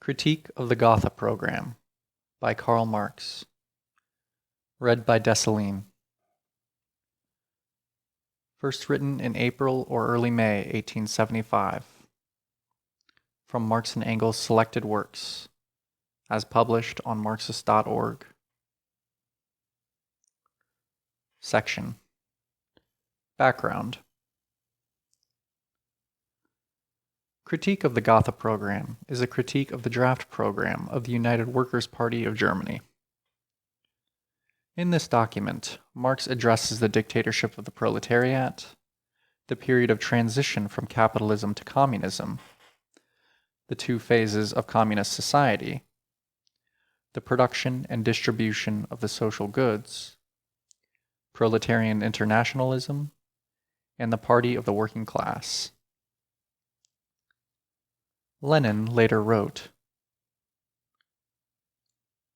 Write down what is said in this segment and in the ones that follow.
Critique of the Gotha Program by Karl Marx. Read by Dessalines. First written in April or early May 1875. From Marx and Engels' Selected Works, as published on Marxist.org. Section. Background. Critique of the Gotha Program is a critique of the draft program of the United Workers' Party of Germany. In this document, Marx addresses the dictatorship of the proletariat, the period of transition from capitalism to communism, the two phases of communist society, the production and distribution of the social goods, proletarian internationalism, and the party of the working class. Lenin later wrote,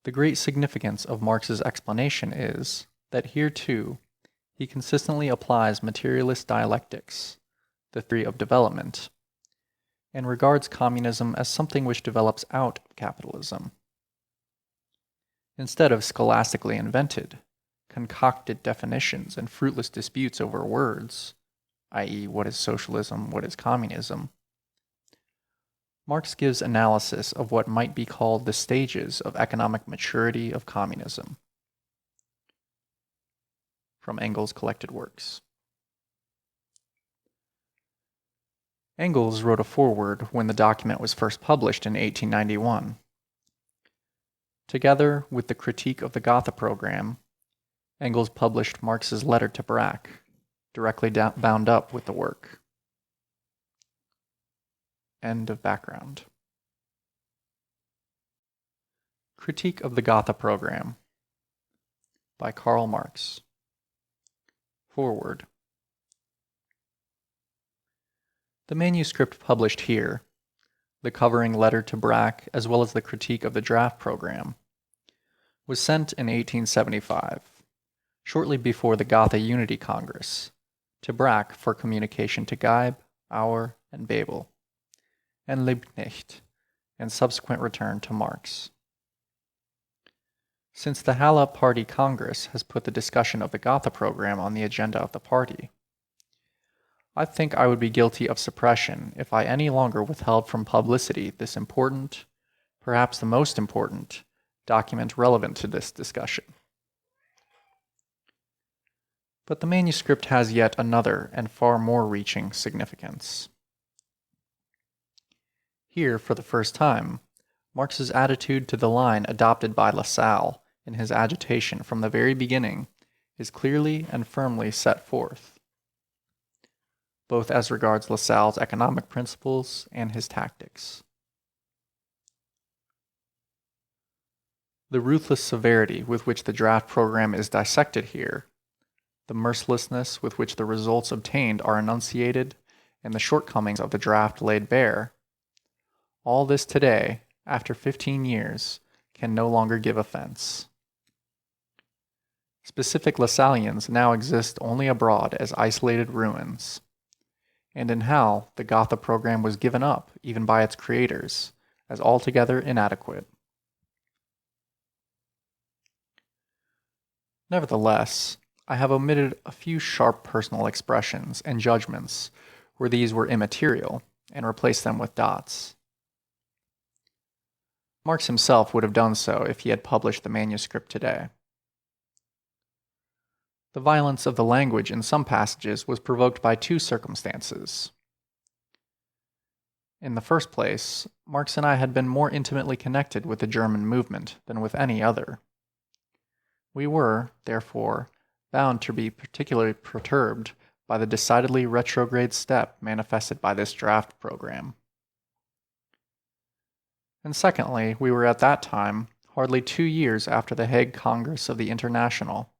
"The great significance of Marx's explanation is that here too he consistently applies materialist dialectics, the theory of development, and regards communism as something which develops out of capitalism. Instead of scholastically invented, concocted definitions and fruitless disputes over words, i.e., what is socialism, what is communism, Marx gives analysis of what might be called the stages of economic maturity of communism." From Engels' Collected Works. Engels wrote a foreword when the document was first published in 1891. Together with the Critique of the Gotha Program, Engels published Marx's letter to Braque, directly bound up with the work. End of background. Critique of the Gotha Program by Karl Marx. Foreword. The manuscript published here, the covering letter to Braque as well as the critique of the draft program, was sent in 1875, shortly before the Gotha Unity Congress, to Braque for communication to Geib, Auer, and Bebel, and Liebknecht, and subsequent return to Marx. Since the Halle Party Congress has put the discussion of the Gotha program on the agenda of the party, I think I would be guilty of suppression if I any longer withheld from publicity this important, perhaps the most important, document relevant to this discussion. But the manuscript has yet another and far more reaching significance. Here, for the first time, Marx's attitude to the line adopted by Lassalle in his agitation from the very beginning is clearly and firmly set forth, both as regards Lassalle's economic principles and his tactics. The ruthless severity with which the draft program is dissected here, the mercilessness with which the results obtained are enunciated, and the shortcomings of the draft laid bare, all this today, after 15 years, can no longer give offense. Specific Lassallians now exist only abroad as isolated ruins, and in how the Gotha program was given up, even by its creators, as altogether inadequate. Nevertheless, I have omitted a few sharp personal expressions and judgments where these were immaterial, and replaced them with dots. Marx himself would have done so if he had published the manuscript today. The violence of the language in some passages was provoked by two circumstances. In the first place, Marx and I had been more intimately connected with the German movement than with any other. We were, therefore, bound to be particularly perturbed by the decidedly retrograde step manifested by this draft program. And secondly, we were at that time, hardly 2 years after the Hague Congress of the International,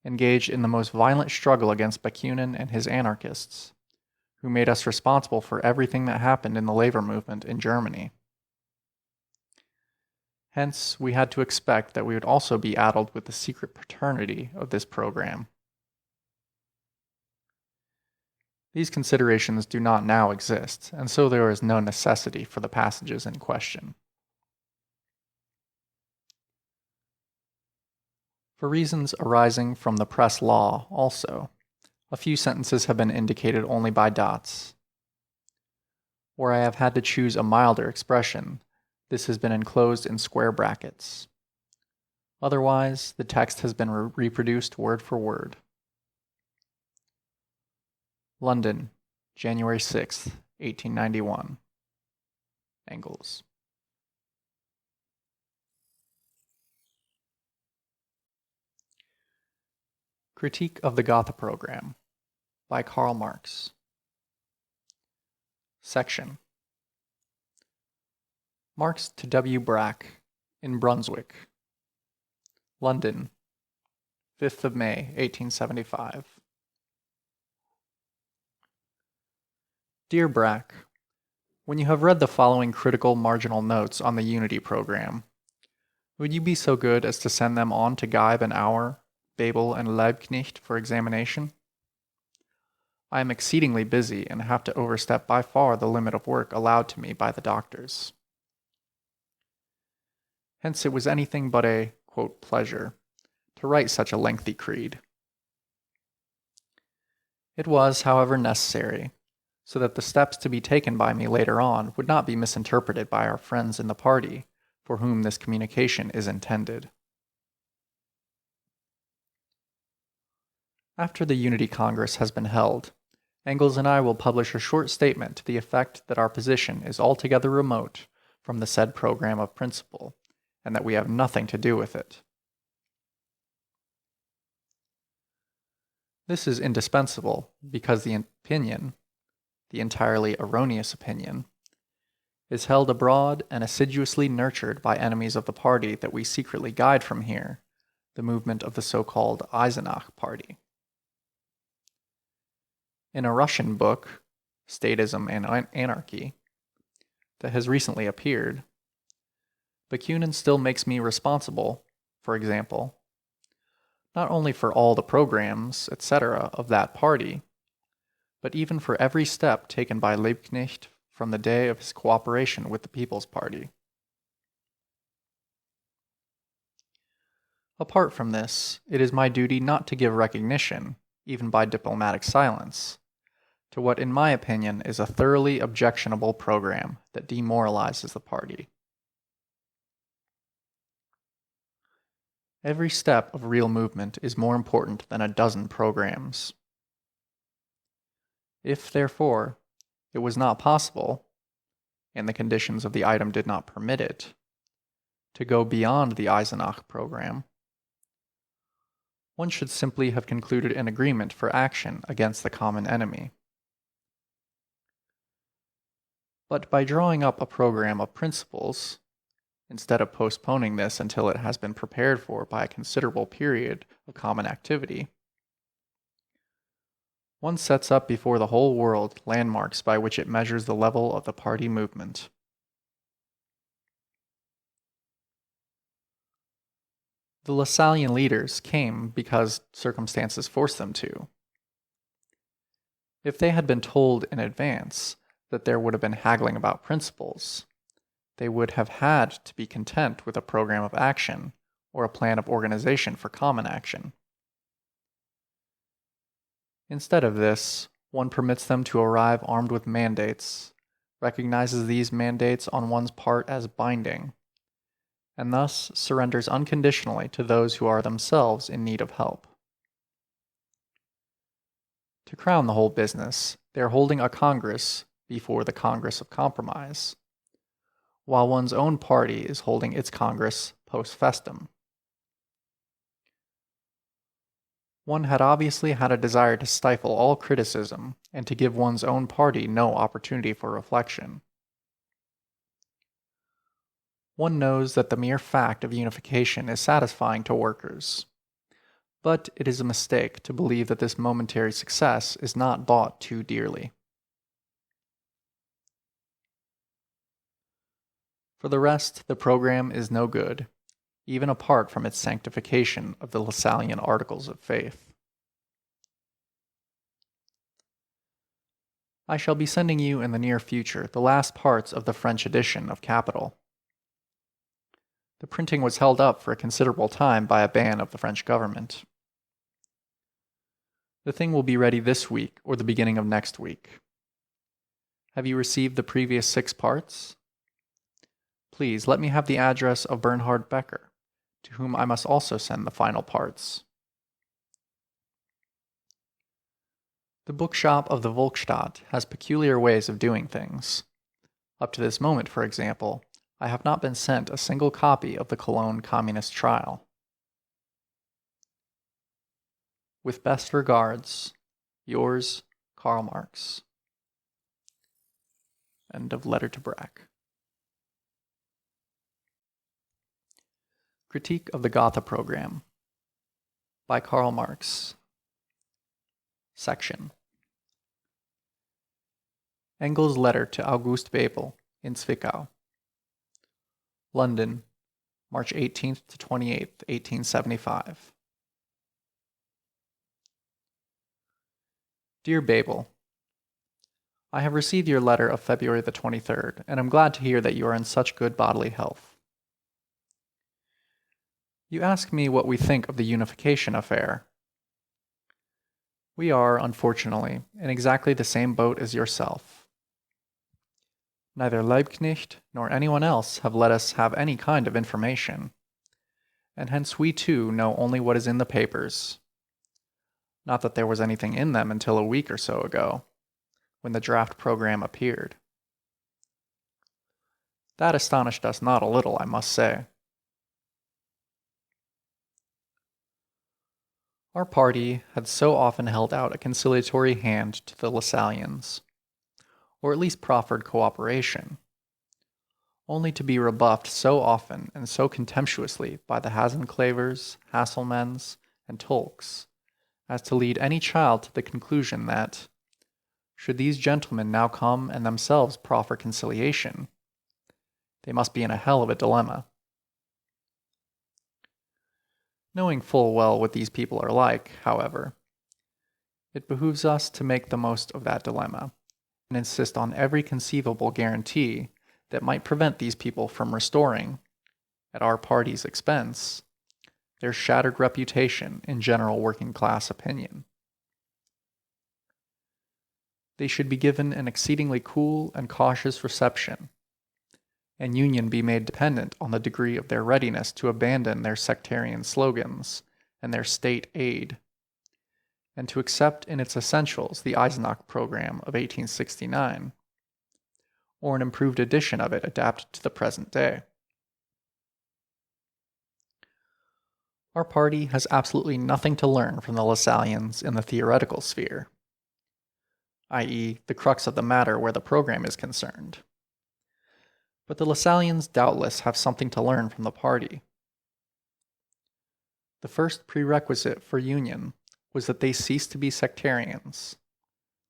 engaged in the most violent struggle against Bakunin and his anarchists, who made us responsible for everything that happened in the labor movement in Germany. Hence, we had to expect that we would also be addled with the secret paternity of this program. These considerations do not now exist, and so there is no necessity for the passages in question. For reasons arising from the press law, also, a few sentences have been indicated only by dots. Where I have had to choose a milder expression, this has been enclosed in square brackets. Otherwise, the text has been reproduced word for word. London, January 6th, 1891. Engels. Critique of the Gotha Program by Karl Marx. Section. Marx to W. Brack, in Brunswick, London, 5th of May, 1875. Dear Brack, when you have read the following critical marginal notes on the Unity Program, would you be so good as to send them on to Geib and Auer, Bebel and Liebknecht for examination? I am exceedingly busy and have to overstep by far the limit of work allowed to me by the doctors. Hence it was anything but a, quote, pleasure to write such a lengthy creed. It was, however, necessary, so that the steps to be taken by me later on would not be misinterpreted by our friends in the party for whom this communication is intended. After the Unity Congress has been held, Engels and I will publish a short statement to the effect that our position is altogether remote from the said program of principle, and that we have nothing to do with it. This is indispensable because the opinion, the entirely erroneous opinion, is held abroad and assiduously nurtured by enemies of the party that we secretly guide from here, the movement of the so-called Eisenach party. In a Russian book, Statism and Anarchy, that has recently appeared, Bakunin still makes me responsible, for example, not only for all the programs, etc., of that party, but even for every step taken by Liebknecht from the day of his cooperation with the People's Party. Apart from this, it is my duty not to give recognition, even by diplomatic silence, to what in my opinion is a thoroughly objectionable program that demoralizes the party. Every step of real movement is more important than a dozen programs. If, therefore, it was not possible, and the conditions of the item did not permit it, to go beyond the Eisenach program, one should simply have concluded an agreement for action against the common enemy. But by drawing up a program of principles, instead of postponing this until it has been prepared for by a considerable period of common activity, one sets up before the whole world landmarks by which it measures the level of the party movement. The Lassallean leaders came because circumstances forced them to. If they had been told in advance that there would have been haggling about principles, they would have had to be content with a program of action or a plan of organization for common action. Instead of this, one permits them to arrive armed with mandates, recognizes these mandates on one's part as binding, and thus surrenders unconditionally to those who are themselves in need of help. To crown the whole business, they are holding a Congress before the Congress of Compromise, while one's own party is holding its Congress post festum. One had obviously had a desire to stifle all criticism and to give one's own party no opportunity for reflection. One knows that the mere fact of unification is satisfying to workers, but it is a mistake to believe that this momentary success is not bought too dearly. For the rest, the program is no good, even apart from its sanctification of the Lassallean Articles of Faith. I shall be sending you in the near future the last parts of the French edition of Capital. The printing was held up for a considerable time by a ban of the French government. The thing will be ready this week or the beginning of next week. Have you received the previous 6 parts? Please let me have the address of Bernhard Becker, to whom I must also send the final parts. The bookshop of the Volksstadt has peculiar ways of doing things. Up to this moment, for example, I have not been sent a single copy of the Cologne Communist Trial. With best regards, yours, Karl Marx. End of letter to Brack. Critique of the Gotha Program by Karl Marx. Section. Engels' letter to August Bebel in Zwickau. London, March 18th to 28th, 1875. Dear Bebel, I have received your letter of February the 23rd, and am glad to hear that you are in such good bodily health. You ask me what we think of the unification affair. We are, unfortunately, in exactly the same boat as yourself. Neither Liebknecht nor anyone else have let us have any kind of information, and hence we too know only what is in the papers. Not that there was anything in them until a week or so ago, when the draft program appeared. That astonished us not a little, I must say. Our party had so often held out a conciliatory hand to the Lassallians, or at least proffered cooperation, only to be rebuffed so often and so contemptuously by the Hasenclevers, Hasselmans, and Tolks, as to lead any child to the conclusion that, should these gentlemen now come and themselves proffer conciliation, they must be in a hell of a dilemma. Knowing full well what these people are like, however, it behooves us to make the most of that dilemma, and insist on every conceivable guarantee that might prevent these people from restoring, at our party's expense, their shattered reputation in general working-class opinion. They should be given an exceedingly cool and cautious reception, and union be made dependent on the degree of their readiness to abandon their sectarian slogans and their state aid, and to accept in its essentials the Eisenach program of 1869, or an improved edition of it adapted to the present day. Our party has absolutely nothing to learn from the Lassallians in the theoretical sphere, i.e., the crux of the matter where the program is concerned. But the Lassallians doubtless have something to learn from the party. The first prerequisite for union was that they cease to be sectarians,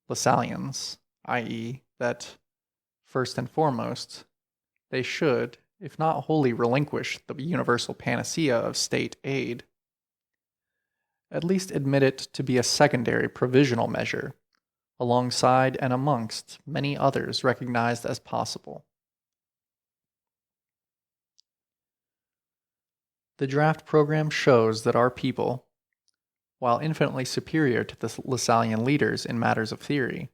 Lassallians, i.e., that, first and foremost, they should, if not wholly relinquish the universal panacea of state aid, at least admit it to be a secondary provisional measure, alongside and amongst many others recognized as possible. The draft program shows that our people, while infinitely superior to the Lassallian leaders in matters of theory,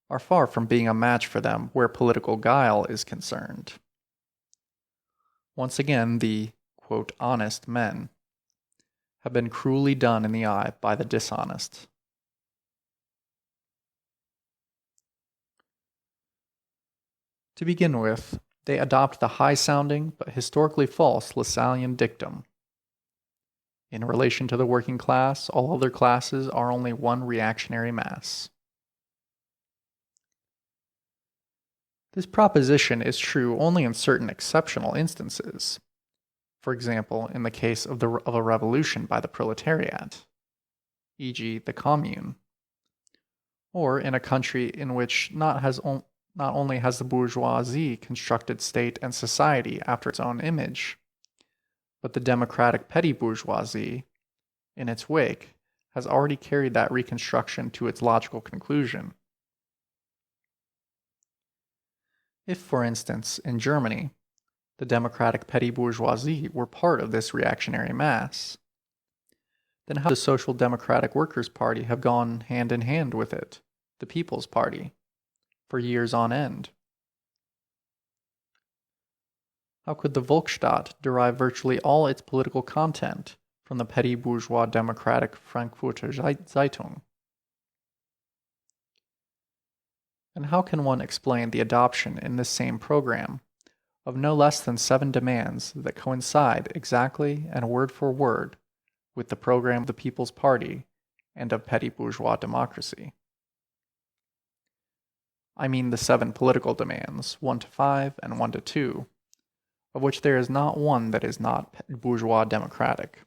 are far from being a match for them where political guile is concerned. Once again, the, quote, honest men have been cruelly done in the eye by the dishonest. To begin with, they adopt the high-sounding but historically false Lassallian dictum. In relation to the working class, all other classes are only one reactionary mass. This proposition is true only in certain exceptional instances. For example, in the case of a revolution by the proletariat, e.g. the Commune, or in a country in which not only has the bourgeoisie constructed state and society after its own image, but the democratic petty bourgeoisie, in its wake, has already carried that reconstruction to its logical conclusion. If, for instance, in Germany, the democratic petty bourgeoisie were part of this reactionary mass, then how does the Social Democratic Workers' Party have gone hand in hand with it, the People's Party, for years on end? How could the Volksstaat derive virtually all its political content from the petty bourgeois democratic Frankfurter Zeitung? And how can one explain the adoption in this same program of no less than 7 demands that coincide exactly and word for word with the program of the People's Party and of petty bourgeois democracy? I mean the 7 political demands, 1 to 5 and 1 to 2, of which there is not one that is not bourgeois democratic.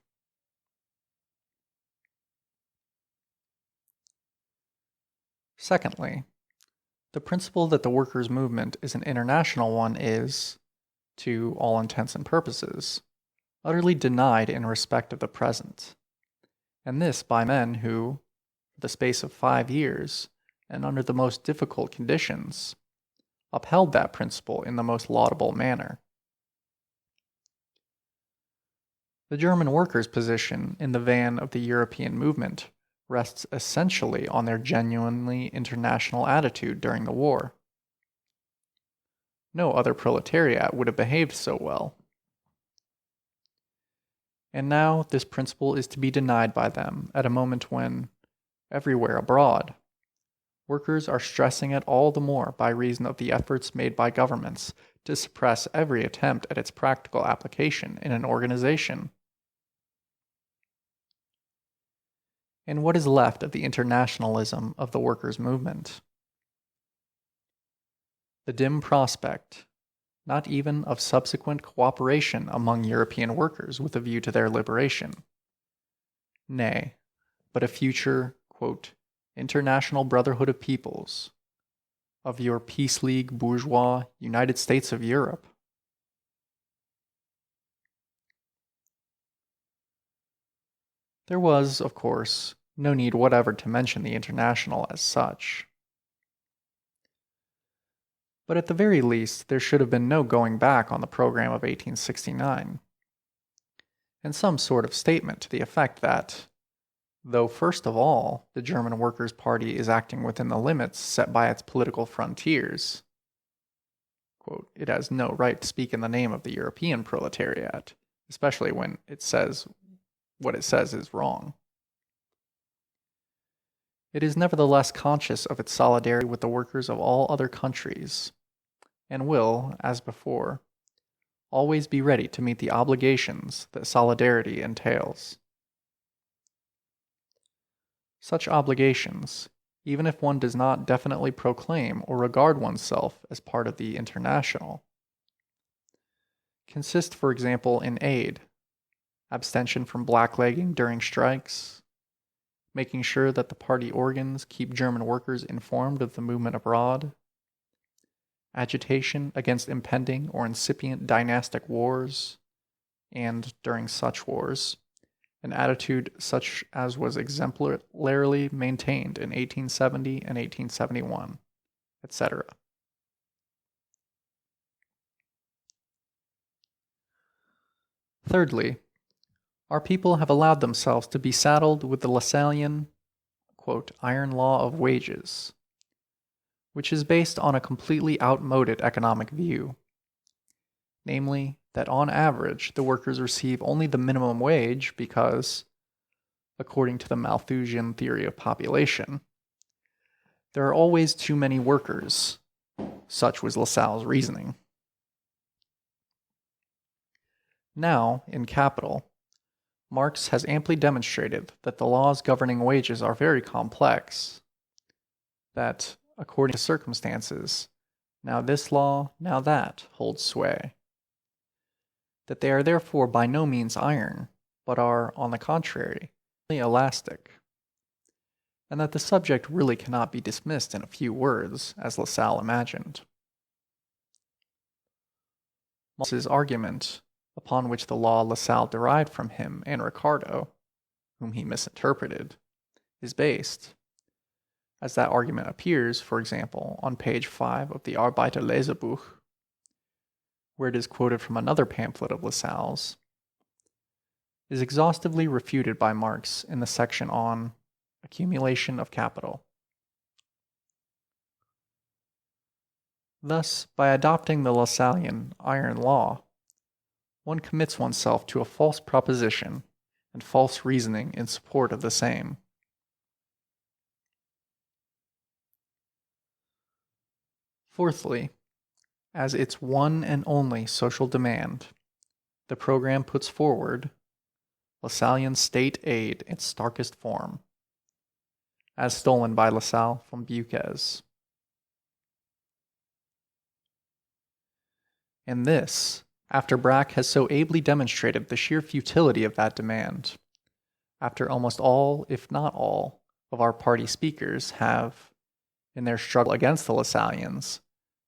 Secondly, the principle that the workers' movement is an international one is, to all intents and purposes, utterly denied in respect of the present, and this by men who, for the space of 5 years, and under the most difficult conditions, upheld that principle in the most laudable manner. The German workers' position in the van of the European movement rests essentially on their genuinely international attitude during the war. No other proletariat would have behaved so well. And now this principle is to be denied by them at a moment when, everywhere abroad, workers are stressing it all the more by reason of the efforts made by governments to suppress every attempt at its practical application in an organization. And what is left of the internationalism of the workers' movement? The dim prospect, not even of subsequent cooperation among European workers with a view to their liberation. Nay, but a future, quote, international brotherhood of peoples, of your Peace League bourgeois United States of Europe. There was, of course, no need whatever to mention the International as such. But at the very least, there should have been no going back on the program of 1869, and some sort of statement to the effect that, though first of all the German Workers' Party is acting within the limits set by its political frontiers, quote, it has no right to speak in the name of the European proletariat, especially when it says what it says is wrong. It is nevertheless conscious of its solidarity with the workers of all other countries, and will, as before, always be ready to meet the obligations that solidarity entails. Such obligations, even if one does not definitely proclaim or regard oneself as part of the international, consist, for example, in aid, abstention from blacklegging during strikes, making sure that the party organs keep German workers informed of the movement abroad, agitation against impending or incipient dynastic wars, and, during such wars, an attitude such as was exemplarily maintained in 1870 and 1871, etc. Thirdly, our people have allowed themselves to be saddled with the Lassallean, quote, iron law of wages, which is based on a completely outmoded economic view, namely, that on average the workers receive only the minimum wage because, according to the Malthusian theory of population, there are always too many workers. Such was Lassalle's reasoning. Now, in Capital, Marx has amply demonstrated that the laws governing wages are very complex, that, according to circumstances, now this law, now that holds sway, that they are therefore by no means iron, but are, on the contrary, elastic, and that the subject really cannot be dismissed in a few words, as Lassalle imagined. Marx's argument, upon which the law Lassalle derived from him and Ricardo, whom he misinterpreted, is based, as that argument appears, for example, on page 5 of the Arbeiterlesebuch, where it is quoted from another pamphlet of Lassalle's, is exhaustively refuted by Marx in the section on accumulation of capital. Thus, by adopting the Lassallean iron law, one commits oneself to a false proposition and false reasoning in support of the same. Fourthly, as its one and only social demand, the program puts forward Lassallean state aid in its starkest form, as stolen by Lassalle from Buchez. And this, after Braque has so ably demonstrated the sheer futility of that demand, after almost all, if not all, of our party speakers have, in their struggle against the Lassalleans,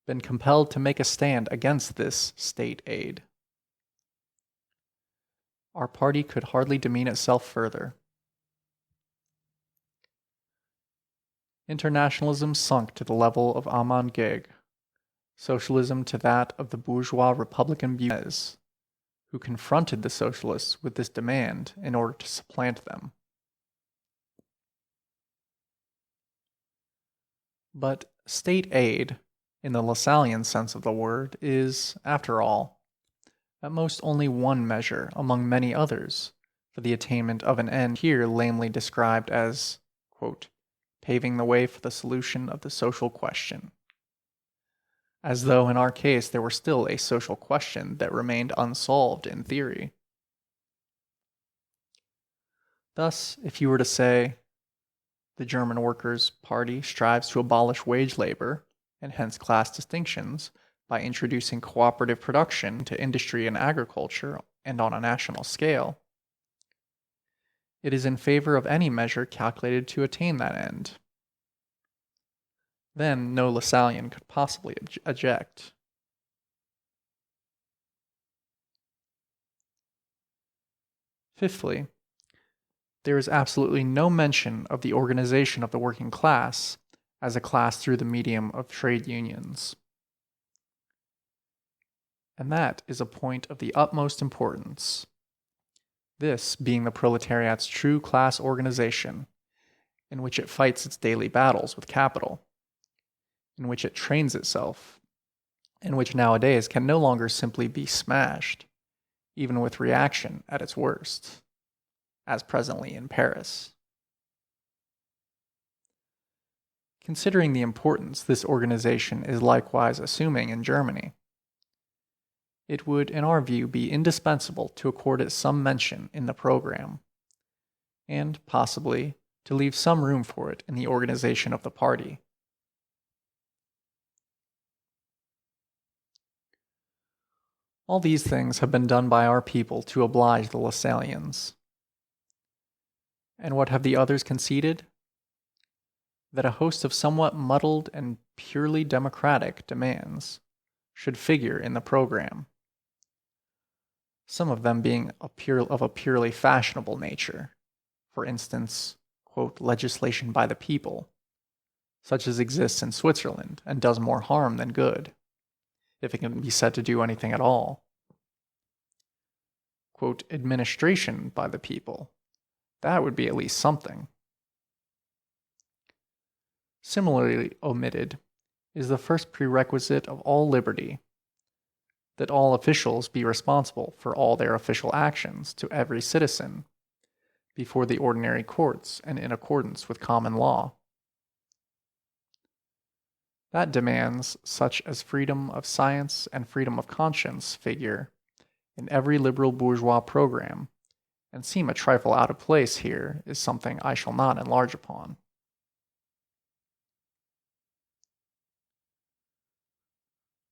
been compelled to make a stand against this state aid. Our party could hardly demean itself further. Internationalism sunk to the level of Armand Gege, socialism to that of the bourgeois Republican Buchez, who confronted the socialists with this demand in order to supplant them. But state aid, in the Lassallean sense of the word, is, after all, at most only one measure among many others for the attainment of an end here lamely described as, quote, paving the way for the solution of the social question. As though in our case there were still a social question that remained unsolved in theory. Thus, if you were to say, the German Workers' Party strives to abolish wage labor, and hence class distinctions, by introducing cooperative production to industry and agriculture and on a national scale, it is in favor of any measure calculated to attain that end. Then no Lassallean could possibly object. Fifthly, there is absolutely no mention of the organization of the working class as a class through the medium of trade unions. And that is a point of the utmost importance. This being the proletariat's true class organization, in which it fights its daily battles with capital, in which it trains itself, in which nowadays can no longer simply be smashed, even with reaction at its worst, as presently in Paris. Considering the importance this organization is likewise assuming in Germany, it would, in our view, be indispensable to accord it some mention in the program, and, possibly, to leave some room for it in the organization of the party. All these things have been done by our people to oblige the Lassalleans. And what have the others conceded? That a host of somewhat muddled and purely democratic demands should figure in the program, some of them being of a purely fashionable nature, for instance, quote, legislation by the people, such as exists in Switzerland and does more harm than good, if it can be said to do anything at all. Quote, administration by the people, that would be at least something. Similarly omitted is the first prerequisite of all liberty, that all officials be responsible for all their official actions to every citizen, before the ordinary courts and in accordance with common law. That demands such as freedom of science and freedom of conscience figure in every liberal bourgeois program, and seem a trifle out of place here is something I shall not enlarge upon.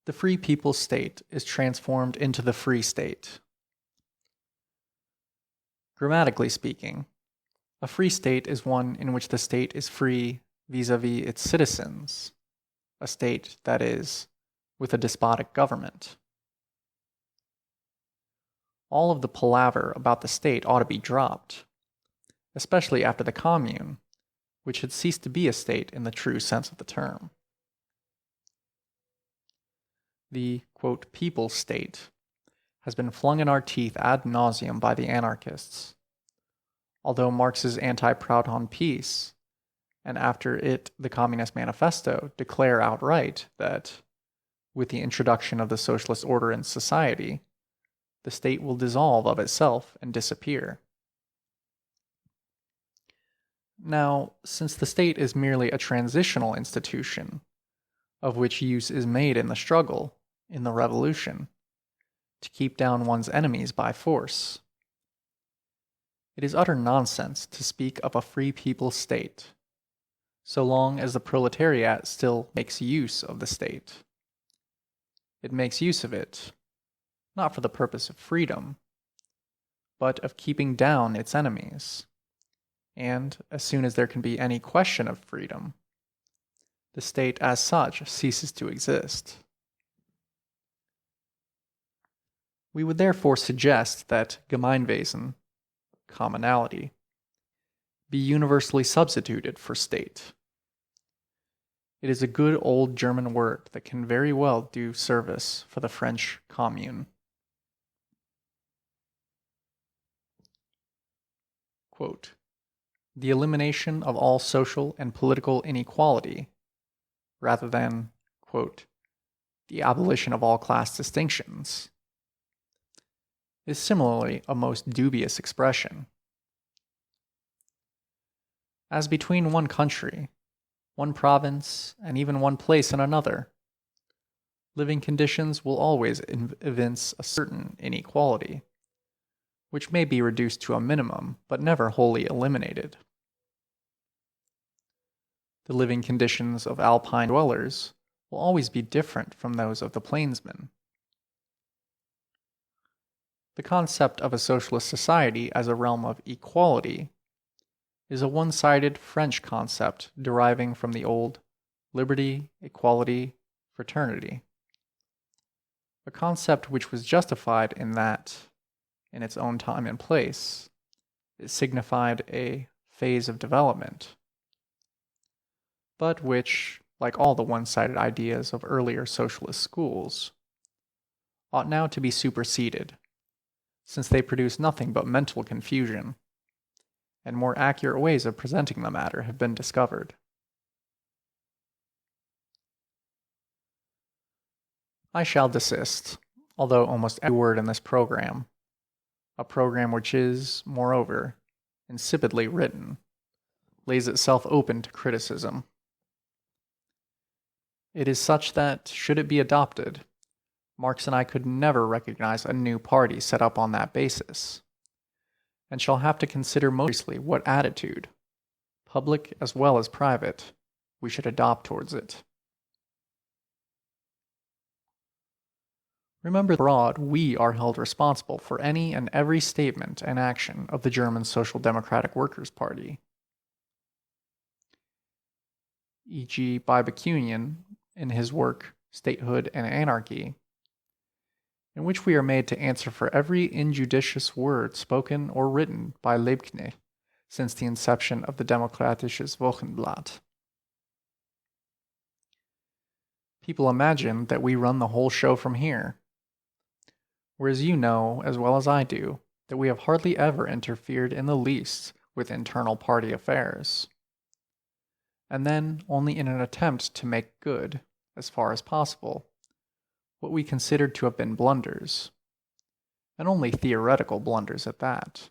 The free people's state is transformed into the free state. Grammatically speaking, a free state is one in which the state is free vis-à-vis its citizens, a state, that is, with a despotic government. All of the palaver about the state ought to be dropped, especially after the Commune, which had ceased to be a state in the true sense of the term. The, quote, people state has been flung in our teeth ad nauseum by the anarchists. Although Marx's anti-Proudhon piece, and after it the Communist Manifesto, declare outright that, with the introduction of the socialist order in society, the state will dissolve of itself and disappear. Now, since the state is merely a transitional institution, of which use is made in the struggle, in the revolution, to keep down one's enemies by force, it is utter nonsense to speak of a free people state, so long as the proletariat still makes use of the state. It makes use of it, not for the purpose of freedom, but of keeping down its enemies. And as soon as there can be any question of freedom, the state as such ceases to exist. We would therefore suggest that Gemeinwesen, commonality, be universally substituted for state. It is a good old German word that can very well do service for the French commune. Quote, the elimination of all social and political inequality, rather than, quote, the abolition of all class distinctions, is similarly a most dubious expression. As between one country, one province, and even one place and another, living conditions will always evince a certain inequality, which may be reduced to a minimum, but never wholly eliminated. The living conditions of alpine dwellers will always be different from those of the plainsmen. The concept of a socialist society as a realm of equality is a one-sided French concept deriving from the old liberty, equality, fraternity, a concept which was justified in that, in its own time and place, it signified a phase of development, but which, like all the one-sided ideas of earlier socialist schools, ought now to be superseded, since they produce nothing but mental confusion, and more accurate ways of presenting the matter have been discovered. I shall desist, although almost every word in this program, a program which is, moreover, insipidly written, lays itself open to criticism. It is such that, should it be adopted, Marx and I could never recognize a new party set up on that basis, and shall have to consider most seriously what attitude, public as well as private, we should adopt towards it. Remember that abroad we are held responsible for any and every statement and action of the German Social Democratic Workers' Party, e.g. by Bakunin in his work Statehood and Anarchy, in which we are made to answer for every injudicious word spoken or written by Liebknecht since the inception of the Demokratisches Wochenblatt. People imagine that we run the whole show from here, whereas you know, as well as I do, that we have hardly ever interfered in the least with internal party affairs, and then only in an attempt to make good, as far as possible, what we considered to have been blunders, and only theoretical blunders at that.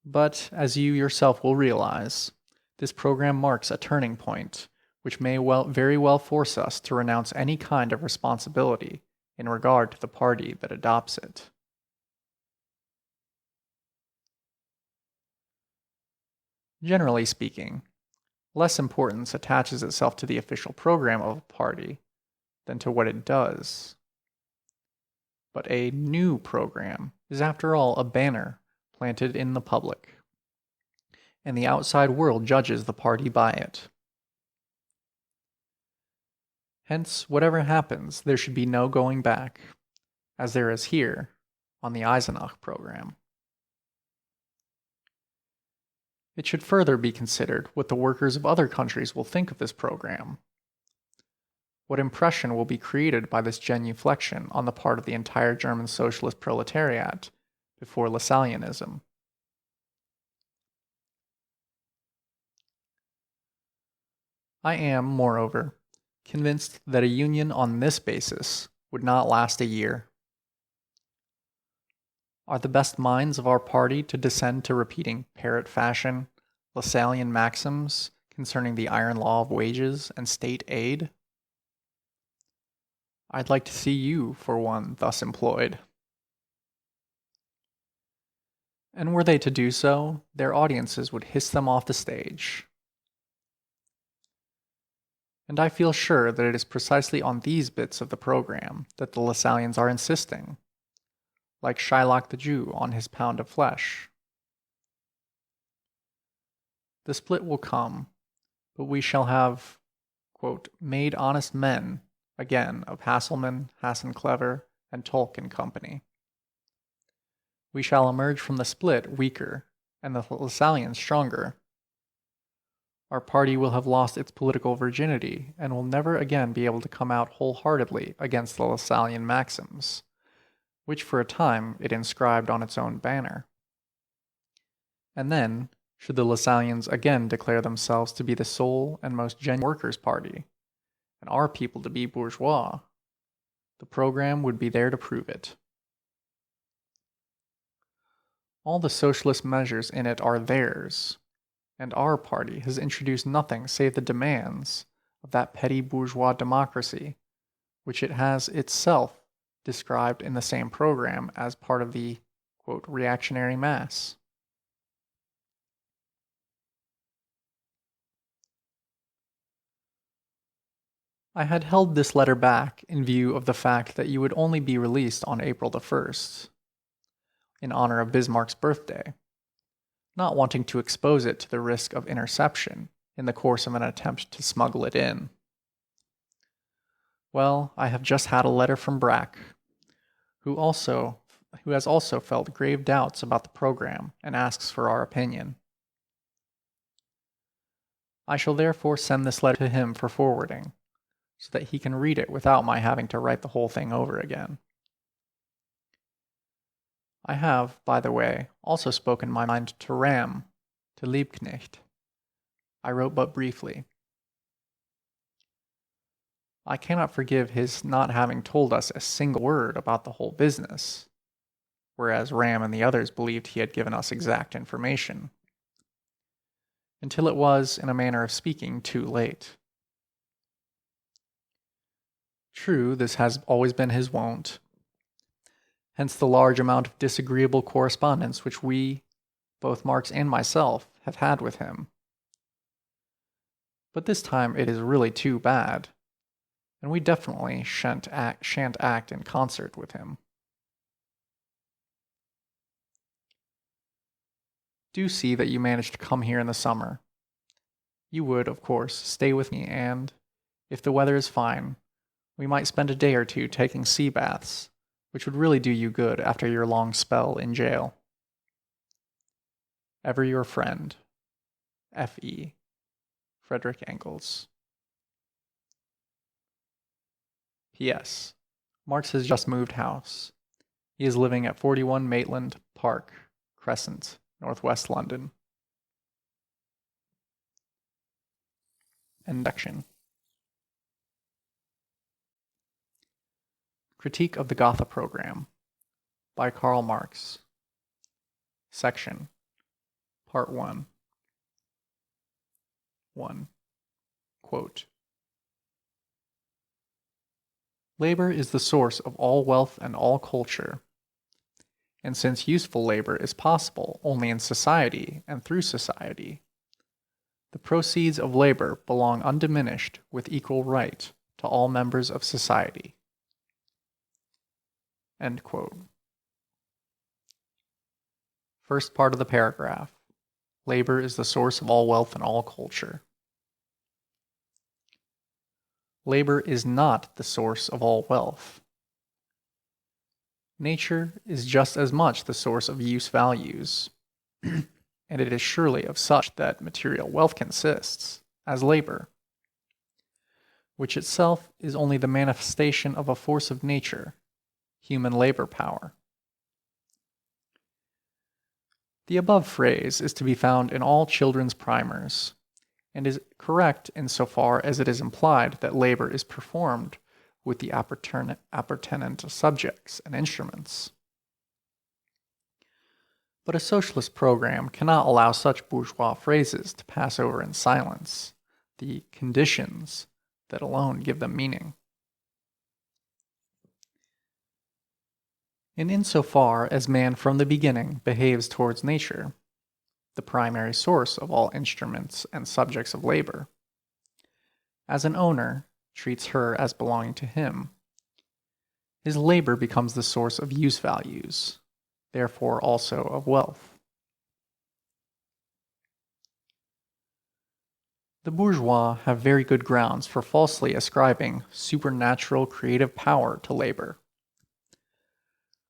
But, as you yourself will realize, this program marks a turning point which may very well force us to renounce any kind of responsibility in regard to the party that adopts it. Generally speaking, less importance attaches itself to the official program of a party than to what it does. But a new program is after all a banner planted in the public, and the outside world judges the party by it. Hence, whatever happens, there should be no going back, as there is here on the Eisenach program. It should further be considered what the workers of other countries will think of this program. what impression will be created by this genuflection on the part of the entire German socialist proletariat before Lassalleanism? I am, moreover, convinced that a union on this basis would not last a year. Are the best minds of our party to descend to repeating parrot fashion Lassallean maxims concerning the iron law of wages and state aid? I'd like to see you, for one, thus employed. And were they to do so, their audiences would hiss them off the stage. And I feel sure that it is precisely on these bits of the program that the Lassalleans are insisting, like Shylock the Jew on his pound of flesh. The split will come, but we shall have, quote, made honest men again of Hasselmann, Hassenclever, and Tolk and company. We shall emerge from the split weaker, and the Lassalleans stronger. Our party will have lost its political virginity, and will never again be able to come out wholeheartedly against the Lassallean maxims, which for a time it inscribed on its own banner. And then, should the Lassalleans again declare themselves to be the sole and most genuine workers' party, and our people to be bourgeois, the program would be there to prove it. All the socialist measures in it are theirs, and our party has introduced nothing save the demands of that petty bourgeois democracy, which it has itself described in the same program as part of the, quote, reactionary mass. I had held this letter back in view of the fact that you would only be released on April the 1st, in honor of Bismarck's birthday, not wanting to expose it to the risk of interception in the course of an attempt to smuggle it in. Well, I have just had a letter from Brack, who has also felt grave doubts about the program and asks for our opinion. I shall therefore send this letter to him for forwarding, so that he can read it without my having to write the whole thing over again. I have, by the way, also spoken my mind to Ram, to Liebknecht. I wrote but briefly. I cannot forgive his not having told us a single word about the whole business, whereas Ram and the others believed he had given us exact information, until it was, in a manner of speaking, too late. True, this has always been his wont, hence the large amount of disagreeable correspondence which we, both Marx and myself, have had with him. But this time it is really too bad, and we definitely shan't act in concert with him. Do see that you manage to come here in the summer. You would, of course, stay with me, and, if the weather is fine, we might spend a day or two taking sea baths, which would really do you good after your long spell in jail. Ever your friend, F.E. Frederick Engels. P.S. Marx has just moved house. He is living at 41 Maitland Park, Crescent, Northwest London. Introduction. Critique of the Gotha Program by Karl Marx. Section. Part 1. 1. Quote, labor is the source of all wealth and all culture, and since useful labor is possible only in society and through society, the proceeds of labor belong undiminished with equal right to all members of society. End quote. First part of the paragraph. Labor is the source of all wealth and all culture. Labor is not the source of all wealth. Nature is just as much the source of use values, and it is surely of such that material wealth consists, as labor. which itself is only the manifestation of a force of nature, human labor power. The above phrase is to be found in all children's primers, and is correct insofar as it is implied that labor is performed with the appertinent subjects and instruments. But a socialist program cannot allow such bourgeois phrases to pass over in silence, the conditions that alone give them meaning. And insofar as man from the beginning behaves towards nature, the primary source of all instruments and subjects of labor, as an owner treats her as belonging to him, his labor becomes the source of use values, therefore also of wealth. The bourgeois have very good grounds for falsely ascribing supernatural creative power to labor,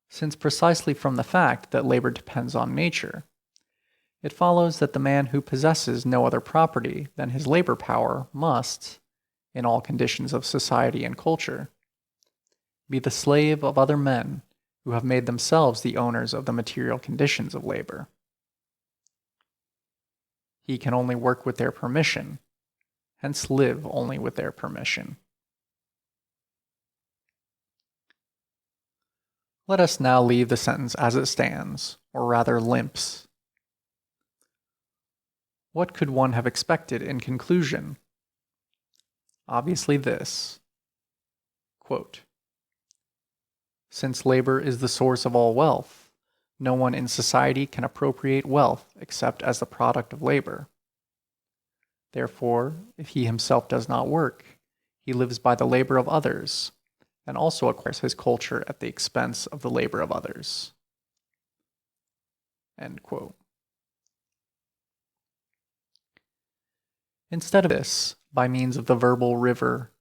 since precisely from the fact that labor depends on nature, it follows that the man who possesses no other property than his labor power must, in all conditions of society and culture, be the slave of other men who have made themselves the owners of the material conditions of labor. He can only work with their permission, hence live only with their permission. Let us now leave the sentence as it stands, or rather limps. What could one have expected in conclusion? Obviously this. Quote, since labor is the source of all wealth, no one in society can appropriate wealth except as the product of labor. Therefore, if he himself does not work, he lives by the labor of others, and also acquires his culture at the expense of the labor of others. End quote. Instead of this, by means of the verbal river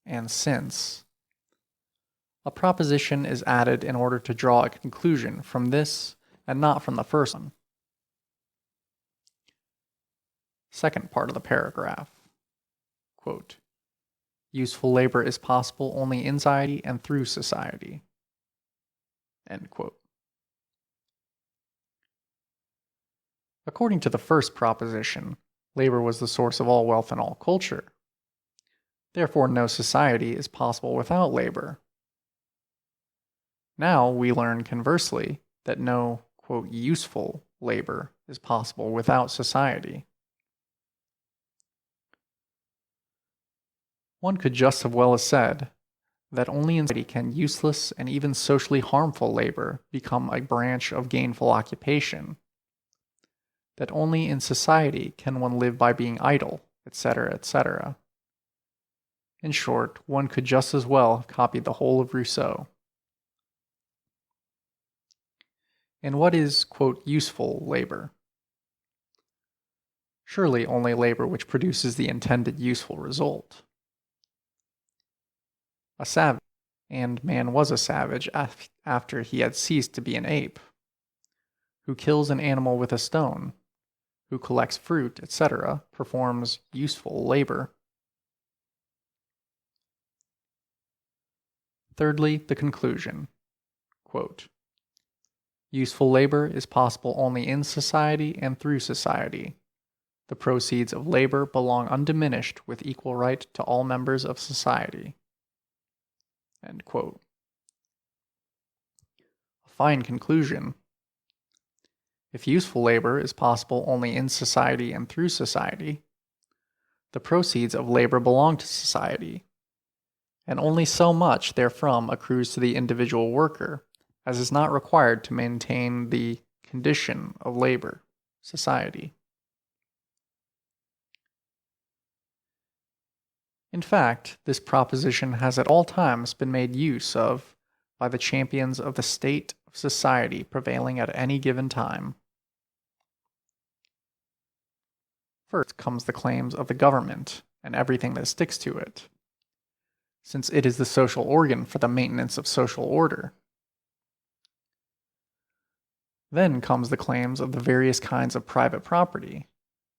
and since, a proposition is added in order to draw a conclusion from this and not from the first one. Second part of the paragraph. Quote, useful labor is possible only in society and through society. End quote. According to the first proposition, labor was the source of all wealth and all culture. Therefore, no society is possible without labor. Now we learn conversely that no, quote, useful labor is possible without society. One could just as well have said that only in society can useless and even socially harmful labor become a branch of gainful occupation, that only in society can one live by being idle, etc., etc. In short, one could just as well have copied the whole of Rousseau. And what is, quote, useful labor? Surely only labor which produces the intended useful result. A savage, and man was a savage after he had ceased to be an ape, who kills an animal with a stone, who collects fruit, etc., performs useful labor. Thirdly, the conclusion. Quote, useful labor is possible only in society and through society. The proceeds of labor belong undiminished with equal right to all members of society. End quote. A fine conclusion. If useful labor is possible only in society and through society, the proceeds of labor belong to society, and only so much therefrom accrues to the individual worker as is not required to maintain the condition of labor, society. In fact, this proposition has at all times been made use of by the champions of the state of society prevailing at any given time. First comes the claims of the government and everything that sticks to it, since it is the social organ for the maintenance of social order. Then comes the claims of the various kinds of private property,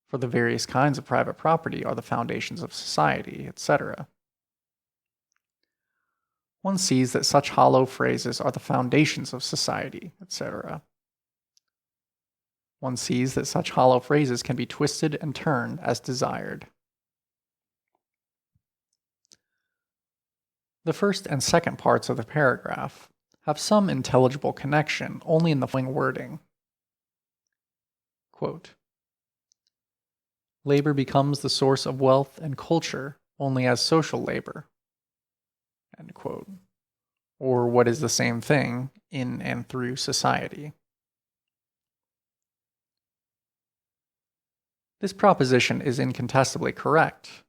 for the various kinds of private property are the foundations of society, etc. One sees that such hollow phrases are the foundations of society, etc. One sees that such hollow phrases can be twisted and turned as desired. The first and second parts of the paragraph have some intelligible connection only in the following wording. Quote, labor becomes the source of wealth and culture only as social labor. End quote. Or what is the same thing, in and through society. This proposition is incontestably correct,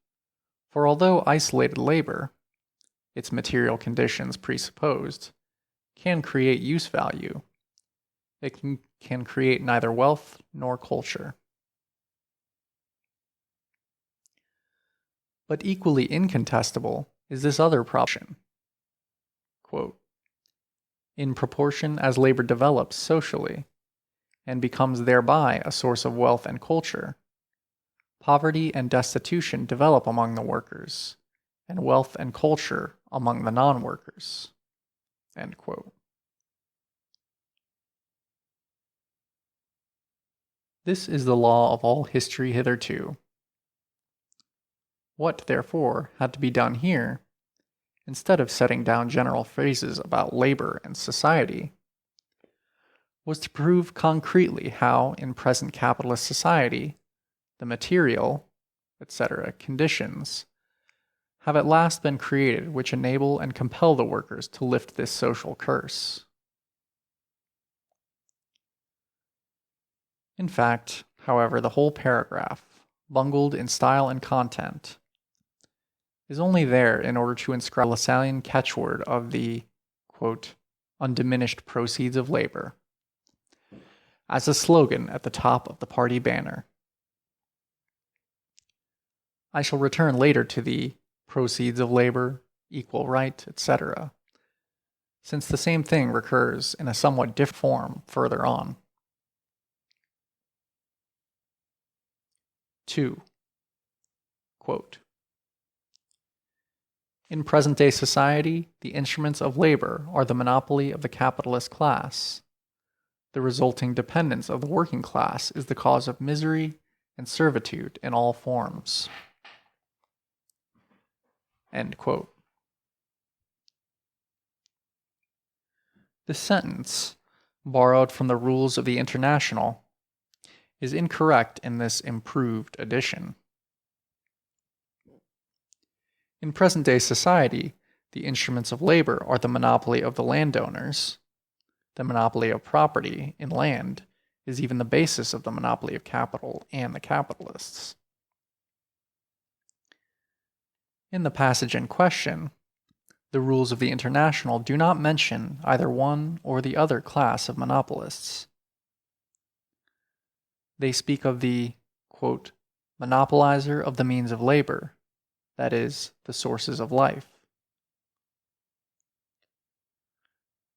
for although isolated labor, its material conditions presupposed, can create use value, it can create neither wealth nor culture. But equally incontestable is this other proposition. Quote, in proportion as labor develops socially, and becomes thereby a source of wealth and culture, poverty and destitution develop among the workers, and wealth and culture among the non-workers. End quote. This is the law of all history hitherto. What, therefore, had to be done here, instead of setting down general phrases about labor and society, was to prove concretely how, in present capitalist society, the material, etc., conditions have at last been created which enable and compel the workers to lift this social curse. In fact, however, the whole paragraph, bungled in style and content, is only there in order to inscribe the Lassallean catchword of the, quote, undiminished proceeds of labor, as a slogan at the top of the party banner. I shall return later to the proceeds of labor, equal right, etc., since the same thing recurs in a somewhat different form further on. 2. Quote, in present-day society, the instruments of labor are the monopoly of the capitalist class. The resulting dependence of the working class is the cause of misery and servitude in all forms. End quote. This sentence, borrowed from the rules of the International, is incorrect in this improved edition. In present-day society, the instruments of labor are the monopoly of the landowners. The monopoly of property in land is even the basis of the monopoly of capital and the capitalists. In the passage in question, the rules of the International do not mention either one or the other class of monopolists. They speak of the, quote, monopolizer of the means of labor, that is, the sources of life.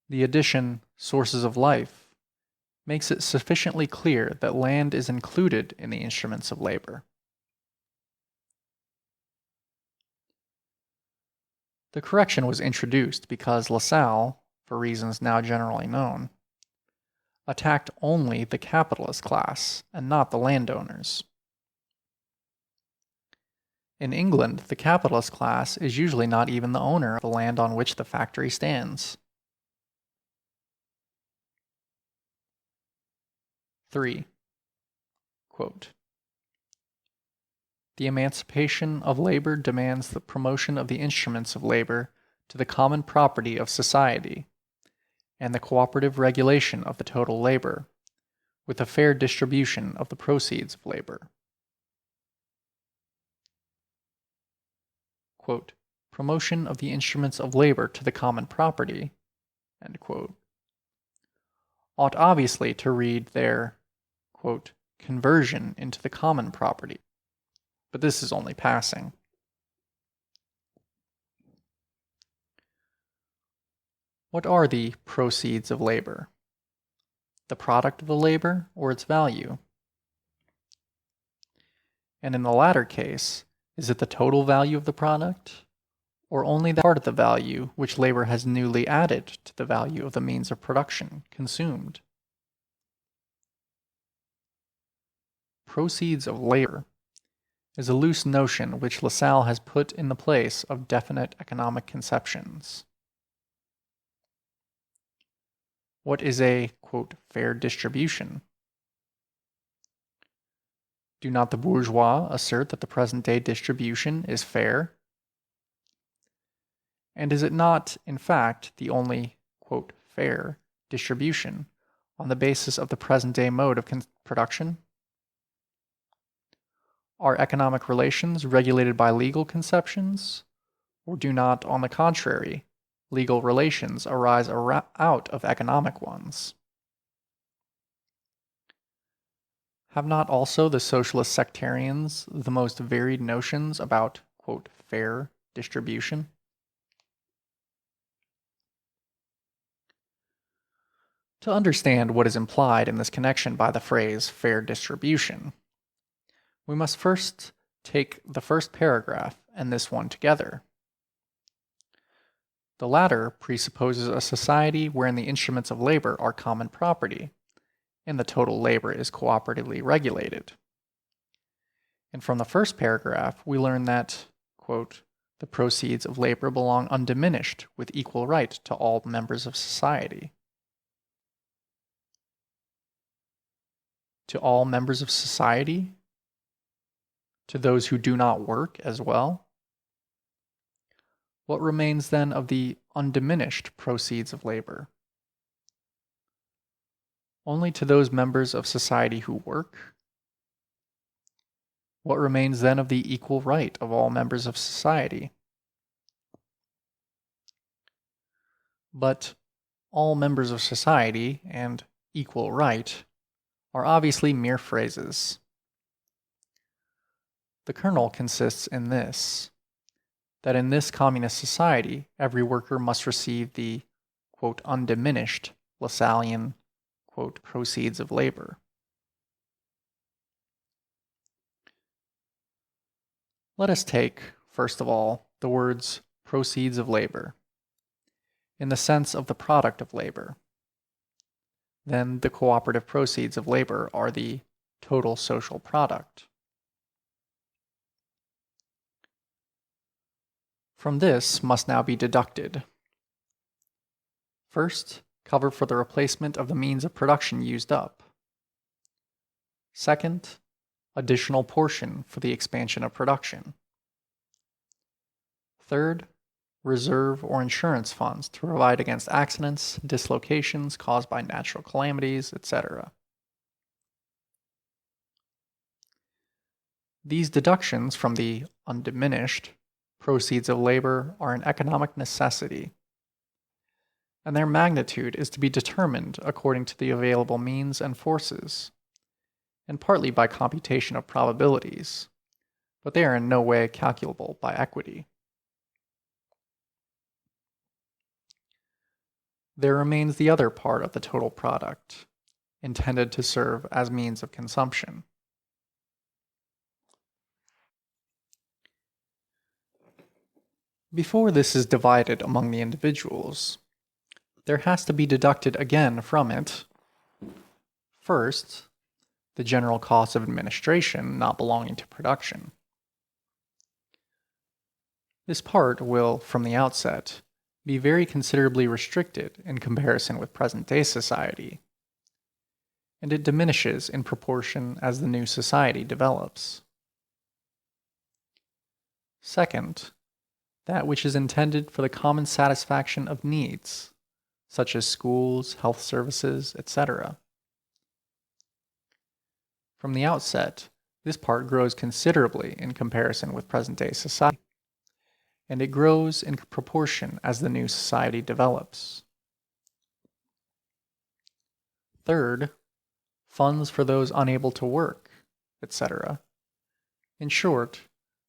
The addition, sources of life, makes it sufficiently clear that land is included in the instruments of labor. The correction was introduced because Lassalle, for reasons now generally known, attacked only the capitalist class and not the landowners. In England, the capitalist class is usually not even the owner of the land on which the factory stands. 3. Quote, the emancipation of labor demands the promotion of the instruments of labor to the common property of society, and the cooperative regulation of the total labor, with a fair distribution of the proceeds of labor. Quote, promotion of the instruments of labor to the common property, end quote, ought obviously to read their, quote, conversion into the common property, but this is only passing. What are the proceeds of labor? The product of the labor or its value? And in the latter case, is it the total value of the product or only that part of the value which labor has newly added to the value of the means of production consumed. Proceeds of labor is a loose notion which Lassalle has put in the place of definite economic conceptions. What is a, quote, fair distribution? Do not the bourgeois assert that the present-day distribution is fair? And is it not, in fact, the only, quote, fair distribution on the basis of the present-day mode of production? Are economic relations regulated by legal conceptions, or do not, on the contrary, legal relations arise out of economic ones? Have not also the socialist sectarians the most varied notions about, quote, fair distribution? To understand what is implied in this connection by the phrase fair distribution, we must first take the first paragraph and this one together. The latter presupposes a society wherein the instruments of labor are common property, and the total labor is cooperatively regulated. And from the first paragraph, we learn that, quote, the proceeds of labor belong undiminished with equal right to all members of society. To all members of society? To those who do not work as well? What remains then of the undiminished proceeds of labor? Only to those members of society who work? What remains then of the equal right of all members of society? But all members of society and equal right are obviously mere phrases. The kernel consists in this, that in this communist society, every worker must receive the, quote, undiminished Lassallean, quote, proceeds of labor. Let us take, first of all, the words proceeds of labor, in the sense of the product of labor. Then the cooperative proceeds of labor are the total social product. From this must now be deducted. First, cover for the replacement of the means of production used up. Second, additional portion for the expansion of production. Third, reserve or insurance funds to provide against accidents, dislocations caused by natural calamities, etc. These deductions from the undiminished proceeds of labor are an economic necessity, and their magnitude is to be determined according to the available means and forces, and partly by computation of probabilities, but they are in no way calculable by equity. There remains the other part of the total product, intended to serve as means of consumption. Before this is divided among the individuals, there has to be deducted again from it, first, the general cost of administration not belonging to production. This part will, from the outset, be very considerably restricted in comparison with present-day society, and it diminishes in proportion as the new society develops. Second, that which is intended for the common satisfaction of needs, such as schools, health services, etc. From the outset, this part grows considerably in comparison with present-day society, and it grows in proportion as the new society develops. Third, funds for those unable to work, etc. In short,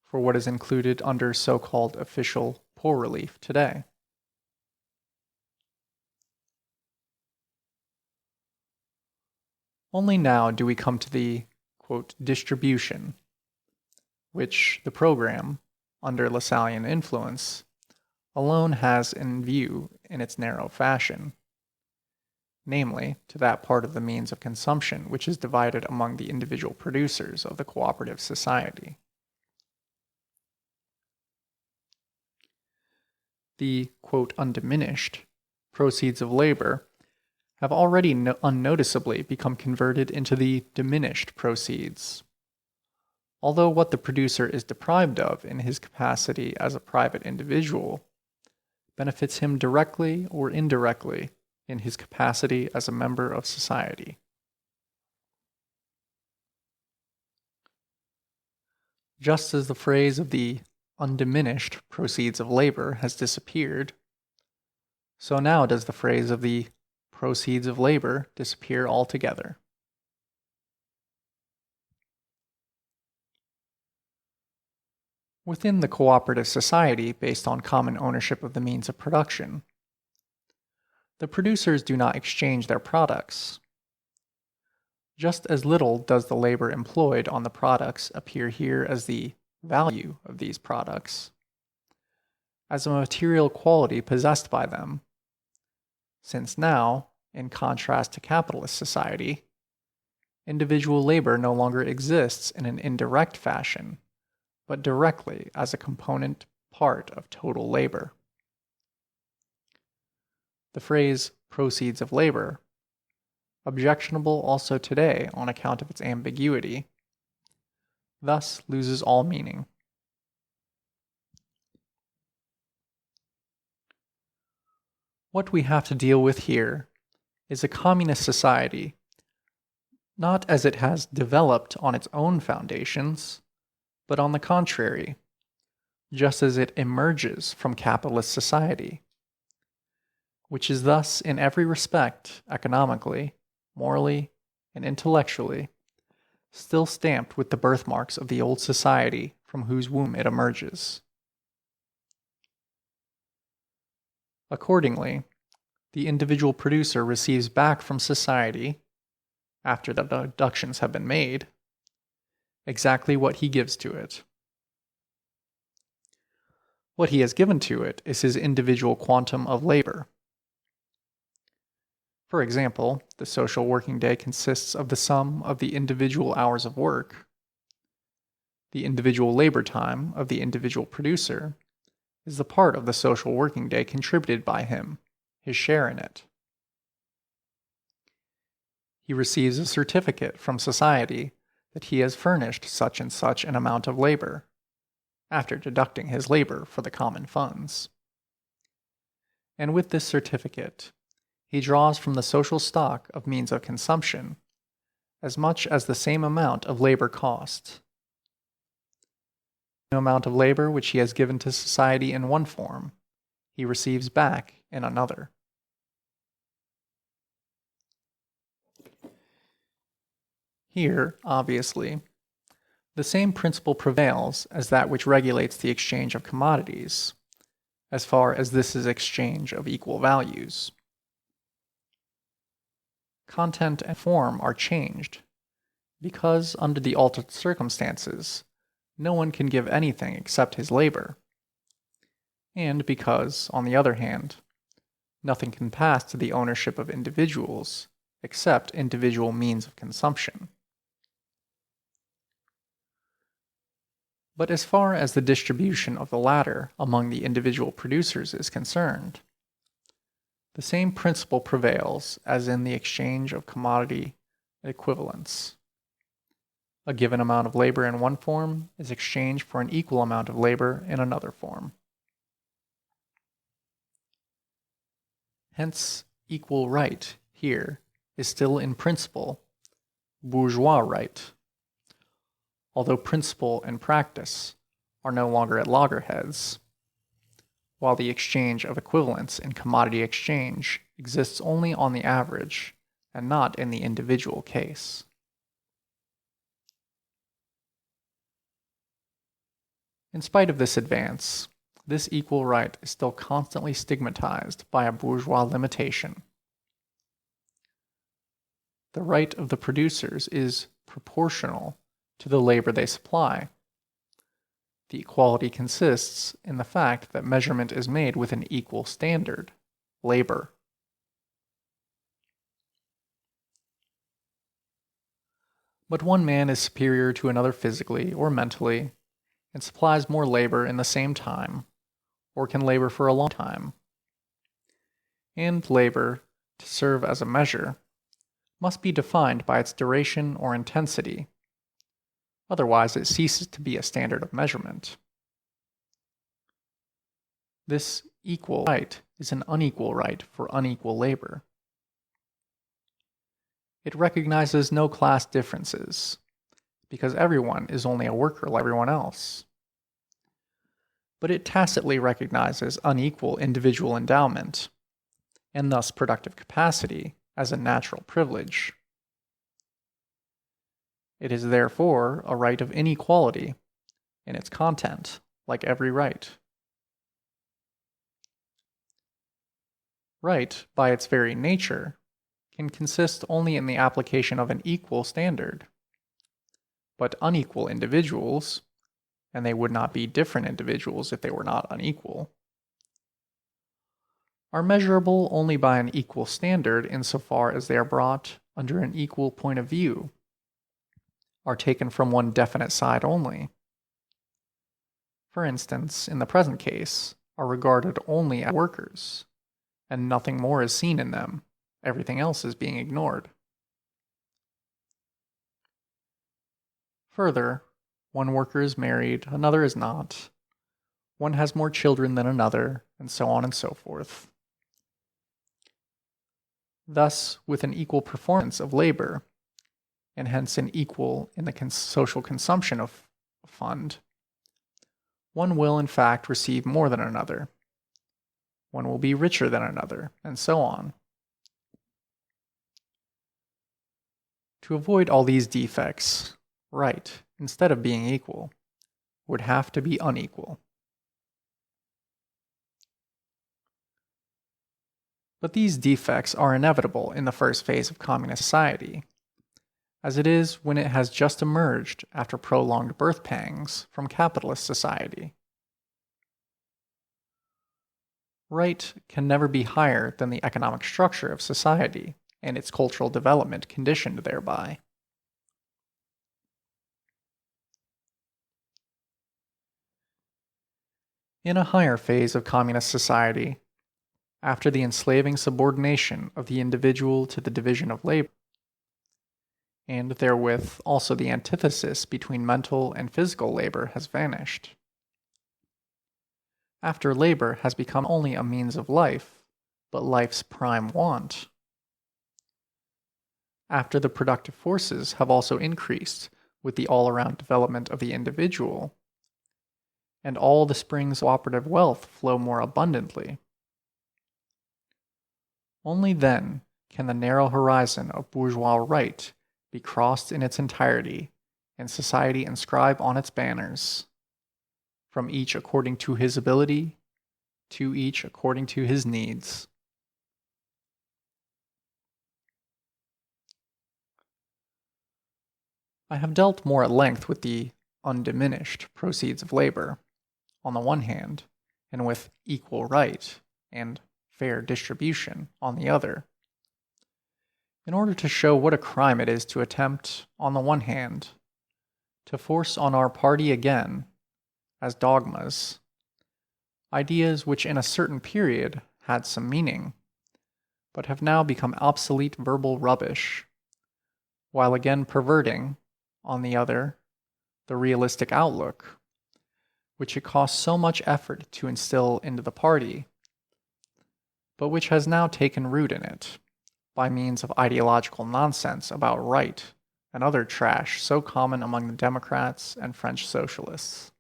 for what is included under so-called official poor relief today. Only now do we come to the, quote, distribution, which the program, under Lassallean influence, alone has in view in its narrow fashion, namely, to that part of the means of consumption which is divided among the individual producers of the cooperative society. The, quote, undiminished proceeds of labor have already unnoticeably become converted into the diminished proceeds. Although what the producer is deprived of in his capacity as a private individual benefits him directly or indirectly in his capacity as a member of society. Just as the phrase of the undiminished proceeds of labor has disappeared, so now does the phrase of the proceeds of labor disappear altogether. Within the cooperative society based on common ownership of the means of production, the producers do not exchange their products. Just as little does the labor employed on the products appear here as the value of these products, as a material quality possessed by them, since now, in contrast to capitalist society, individual labor no longer exists in an indirect fashion, but directly as a component part of total labor. The phrase proceeds of labor, objectionable also today on account of its ambiguity, thus loses all meaning. What we have to deal with here is a communist society, not as it has developed on its own foundations, but on the contrary, just as it emerges from capitalist society, which is thus in every respect, economically, morally, and intellectually, still stamped with the birthmarks of the old society from whose womb it emerges. Accordingly, the individual producer receives back from society, after the deductions have been made, exactly what he gives to it. What he has given to it is his individual quantum of labor. For example, the social working day consists of the sum of the individual hours of work. The individual labor time of the individual producer is the part of the social working day contributed by him, his share in it. He receives a certificate from society that he has furnished such and such an amount of labor, after deducting his labor for the common funds. And with this certificate, he draws from the social stock of means of consumption as much as the same amount of labor cost. The amount of labor which he has given to society in one form, he receives back in another. Here, obviously, the same principle prevails as that which regulates the exchange of commodities, as far as this is exchange of equal values. Content and form are changed, because under the altered circumstances, no one can give anything except his labor, and because, on the other hand, nothing can pass to the ownership of individuals except individual means of consumption. But as far as the distribution of the latter among the individual producers is concerned, the same principle prevails as in the exchange of commodity equivalents. A given amount of labor in one form is exchanged for an equal amount of labor in another form. Hence, equal right here is still in principle bourgeois right, although principle and practice are no longer at loggerheads, while the exchange of equivalents in commodity exchange exists only on the average and not in the individual case. In spite of this advance, this equal right is still constantly stigmatized by a bourgeois limitation. The right of the producers is proportional to the labor they supply. The equality consists in the fact that measurement is made with an equal standard, labor. But one man is superior to another physically or mentally, and supplies more labor in the same time, or can labor for a long time. And labor, to serve as a measure, must be defined by its duration or intensity. Otherwise, it ceases to be a standard of measurement. This equal right is an unequal right for unequal labor. It recognizes no class differences, because everyone is only a worker like everyone else. But it tacitly recognizes unequal individual endowment, and thus productive capacity, as a natural privilege. It is therefore a right of inequality in its content, like every right. Right, by its very nature, can consist only in the application of an equal standard. But unequal individuals, and they would not be different individuals if they were not unequal, are measurable only by an equal standard insofar as they are brought under an equal point of view, are taken from one definite side only. For instance, in the present case, are regarded only as workers, and nothing more is seen in them. Everything else is being ignored. Further, one worker is married, another is not. One has more children than another, and so on and so forth. Thus, with an equal performance of labor, and hence an equal in the social consumption of a fund, one will in fact receive more than another. One will be richer than another, and so on. To avoid all these defects, right, instead of being equal, would have to be unequal. But these defects are inevitable in the first phase of communist society, as it is when it has just emerged after prolonged birth pangs from capitalist society. Right can never be higher than the economic structure of society and its cultural development conditioned thereby. In a higher phase of communist society, after the enslaving subordination of the individual to the division of labor, and therewith also the antithesis between mental and physical labor has vanished, after labor has become only a means of life, but life's prime want, after the productive forces have also increased with the all-around development of the individual, and all the springs of cooperative wealth flow more abundantly, only then can the narrow horizon of bourgeois right be crossed in its entirety, and society inscribe on its banners, from each according to his ability, to each according to his needs. I have dealt more at length with the undiminished proceeds of labor, on the one hand, and with equal right and fair distribution on the other, in order to show what a crime it is to attempt, on the one hand, to force on our party again, as dogmas, ideas which in a certain period had some meaning, but have now become obsolete verbal rubbish, while again perverting, on the other, the realistic outlook, which it costs so much effort to instill into the party, but which has now taken root in it, by means of ideological nonsense about right and other trash so common among the Democrats and French socialists.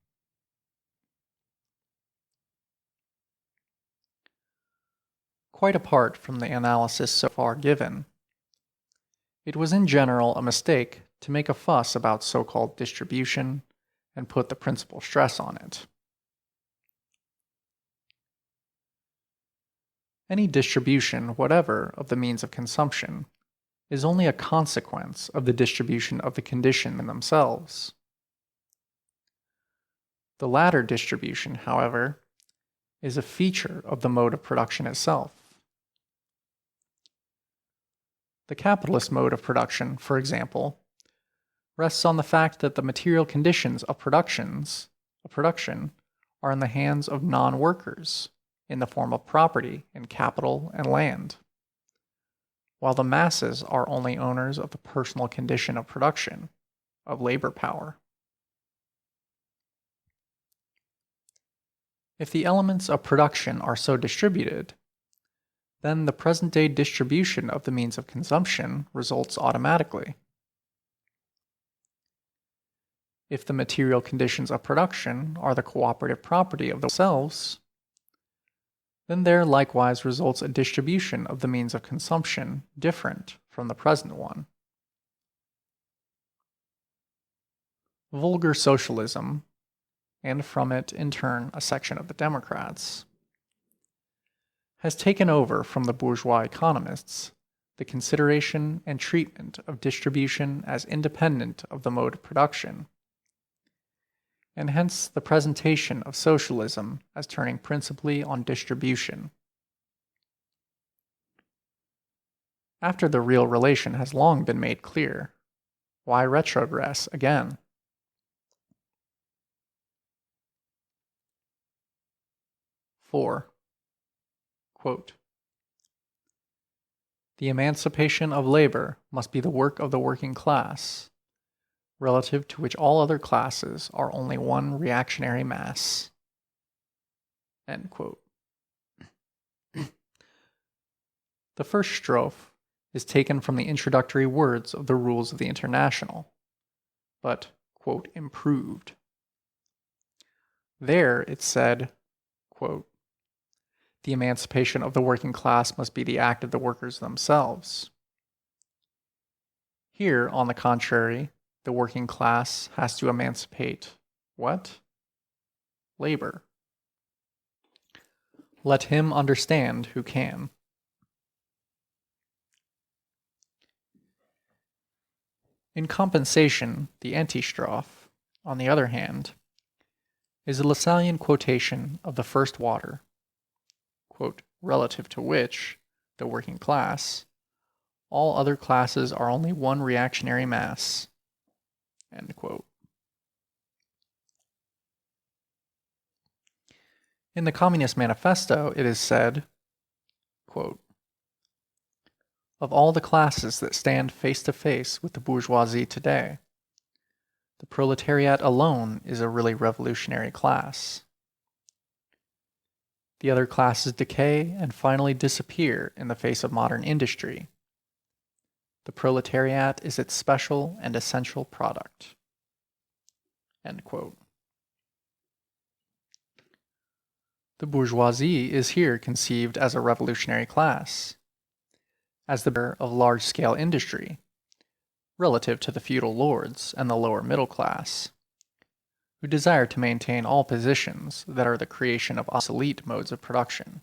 Quite apart from the analysis so far given, it was in general a mistake to make a fuss about so-called distribution and put the principal stress on it. Any distribution whatever of the means of consumption is only a consequence of the distribution of the condition in themselves. The latter distribution, however, is a feature of the mode of production itself. The capitalist mode of production, for example, rests on the fact that the material conditions of production are in the hands of non-workers in the form of property in capital and land, while the masses are only owners of the personal condition of production, of labor power. If the elements of production are so distributed, then the present-day distribution of the means of consumption results automatically. If the material conditions of production are the cooperative property of themselves, then there likewise results a distribution of the means of consumption different from the present one. Vulgar socialism, and from it in turn a section of the Democrats, has taken over from the bourgeois economists the consideration and treatment of distribution as independent of the mode of production, and hence the presentation of socialism as turning principally on distribution. After the real relation has long been made clear, why retrogress again? Quote, the emancipation of labor must be the work of the working class, relative to which all other classes are only one reactionary mass. End quote. The first strophe is taken from the introductory words of the Rules of the International, but, quote, improved. There it said, quote, the emancipation of the working class must be the act of the workers themselves. Here, on the contrary, the working class has to emancipate what? Labor. Let him understand who can. In compensation, the antistrophe, on the other hand, is a Lassallean quotation of the first water, quote, relative to which, the working class, all other classes are only one reactionary mass. End quote. In the Communist Manifesto, it is said, quote, of all the classes that stand face to face with the bourgeoisie today, the proletariat alone is a really revolutionary class. The other classes decay and finally disappear in the face of modern industry. The proletariat is its special and essential product. End quote. The bourgeoisie is here conceived as a revolutionary class, as the bearer of large-scale industry, relative to the feudal lords and the lower middle class, who desire to maintain all positions that are the creation of obsolete modes of production.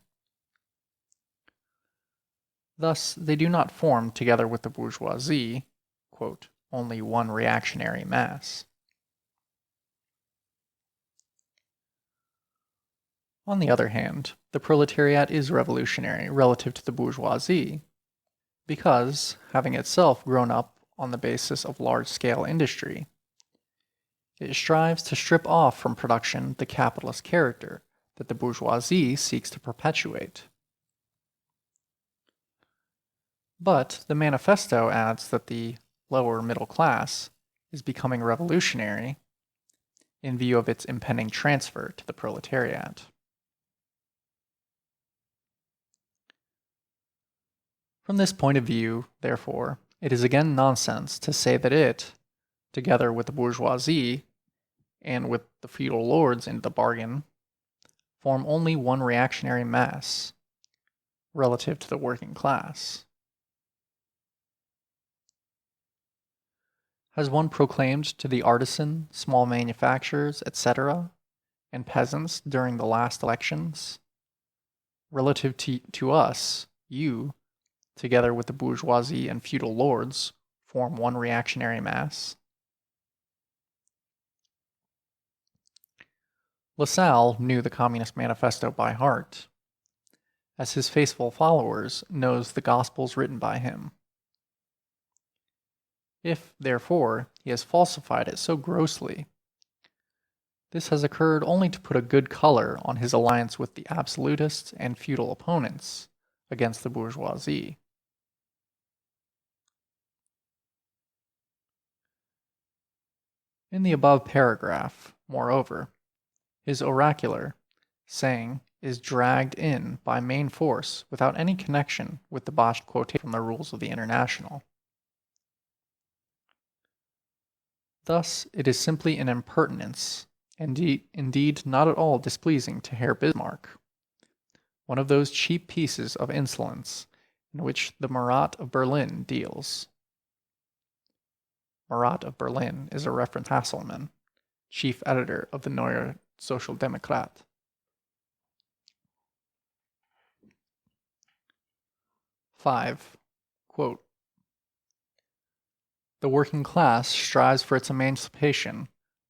Thus, they do not form, together with the bourgeoisie, quote, only one reactionary mass. On the other hand, the proletariat is revolutionary relative to the bourgeoisie, because, having itself grown up on the basis of large-scale industry, it strives to strip off from production the capitalist character that the bourgeoisie seeks to perpetuate. But the manifesto adds that the lower middle class is becoming revolutionary in view of its impending transfer to the proletariat. From this point of view, therefore, it is again nonsense to say that it, together with the bourgeoisie, and with the feudal lords into the bargain, form only one reactionary mass, relative to the working class. Has one proclaimed to the artisan, small manufacturers, etc., and peasants during the last elections, relative to us, you, together with the bourgeoisie and feudal lords, form one reactionary mass? Lassalle knew the Communist Manifesto by heart, as his faithful followers knows the Gospels written by him. If, therefore, he has falsified it so grossly, this has occurred only to put a good color on his alliance with the absolutists and feudal opponents against the bourgeoisie. In the above paragraph, moreover, his oracular saying is dragged in by main force without any connection with the botched quotation from the rules of the International. Thus, it is simply an impertinence, indeed not at all displeasing to Herr Bismarck, one of those cheap pieces of insolence in which the Marat of Berlin deals. Marat of Berlin is a reference to Hasselmann, chief editor of the Neue Social Democrat. Quote, the working class strives for its emancipation,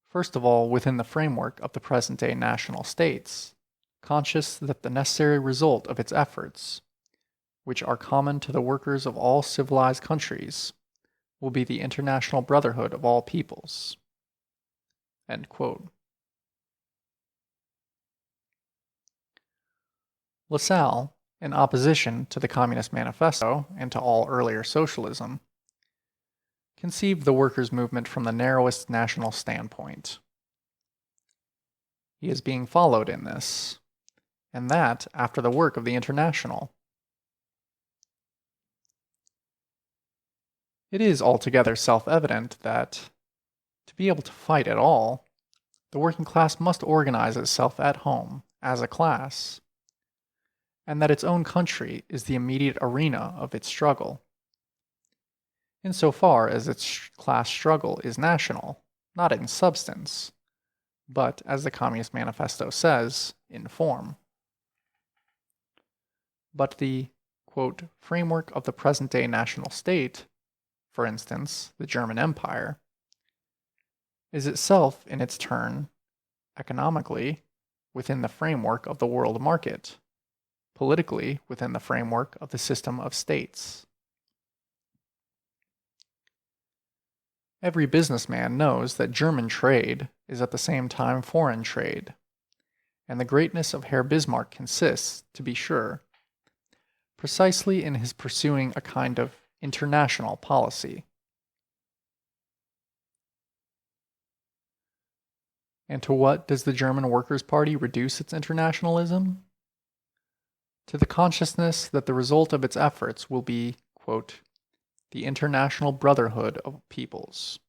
first of all within the framework of the present-day national states, conscious that the necessary result of its efforts, which are common to the workers of all civilized countries, will be the international brotherhood of all peoples. End quote. Lassalle, in opposition to the Communist Manifesto and to all earlier socialism, conceived the workers' movement from the narrowest national standpoint. He is being followed in this, and that after the work of the International. It is altogether self-evident that, to be able to fight at all, the working class must organize itself at home, as a class, and that its own country is the immediate arena of its struggle, insofar as its class struggle is national, not in substance, but, as the Communist Manifesto says, in form. But the, quote, framework of the present-day national state, for instance, the German Empire, is itself in its turn, economically, within the framework of the world market, politically within the framework of the system of states. Every businessman knows that German trade is at the same time foreign trade, and the greatness of Herr Bismarck consists, to be sure, precisely in his pursuing a kind of international policy. And to what does the German Workers' Party reduce its internationalism? To the consciousness that the result of its efforts will be, quote, the international brotherhood of peoples,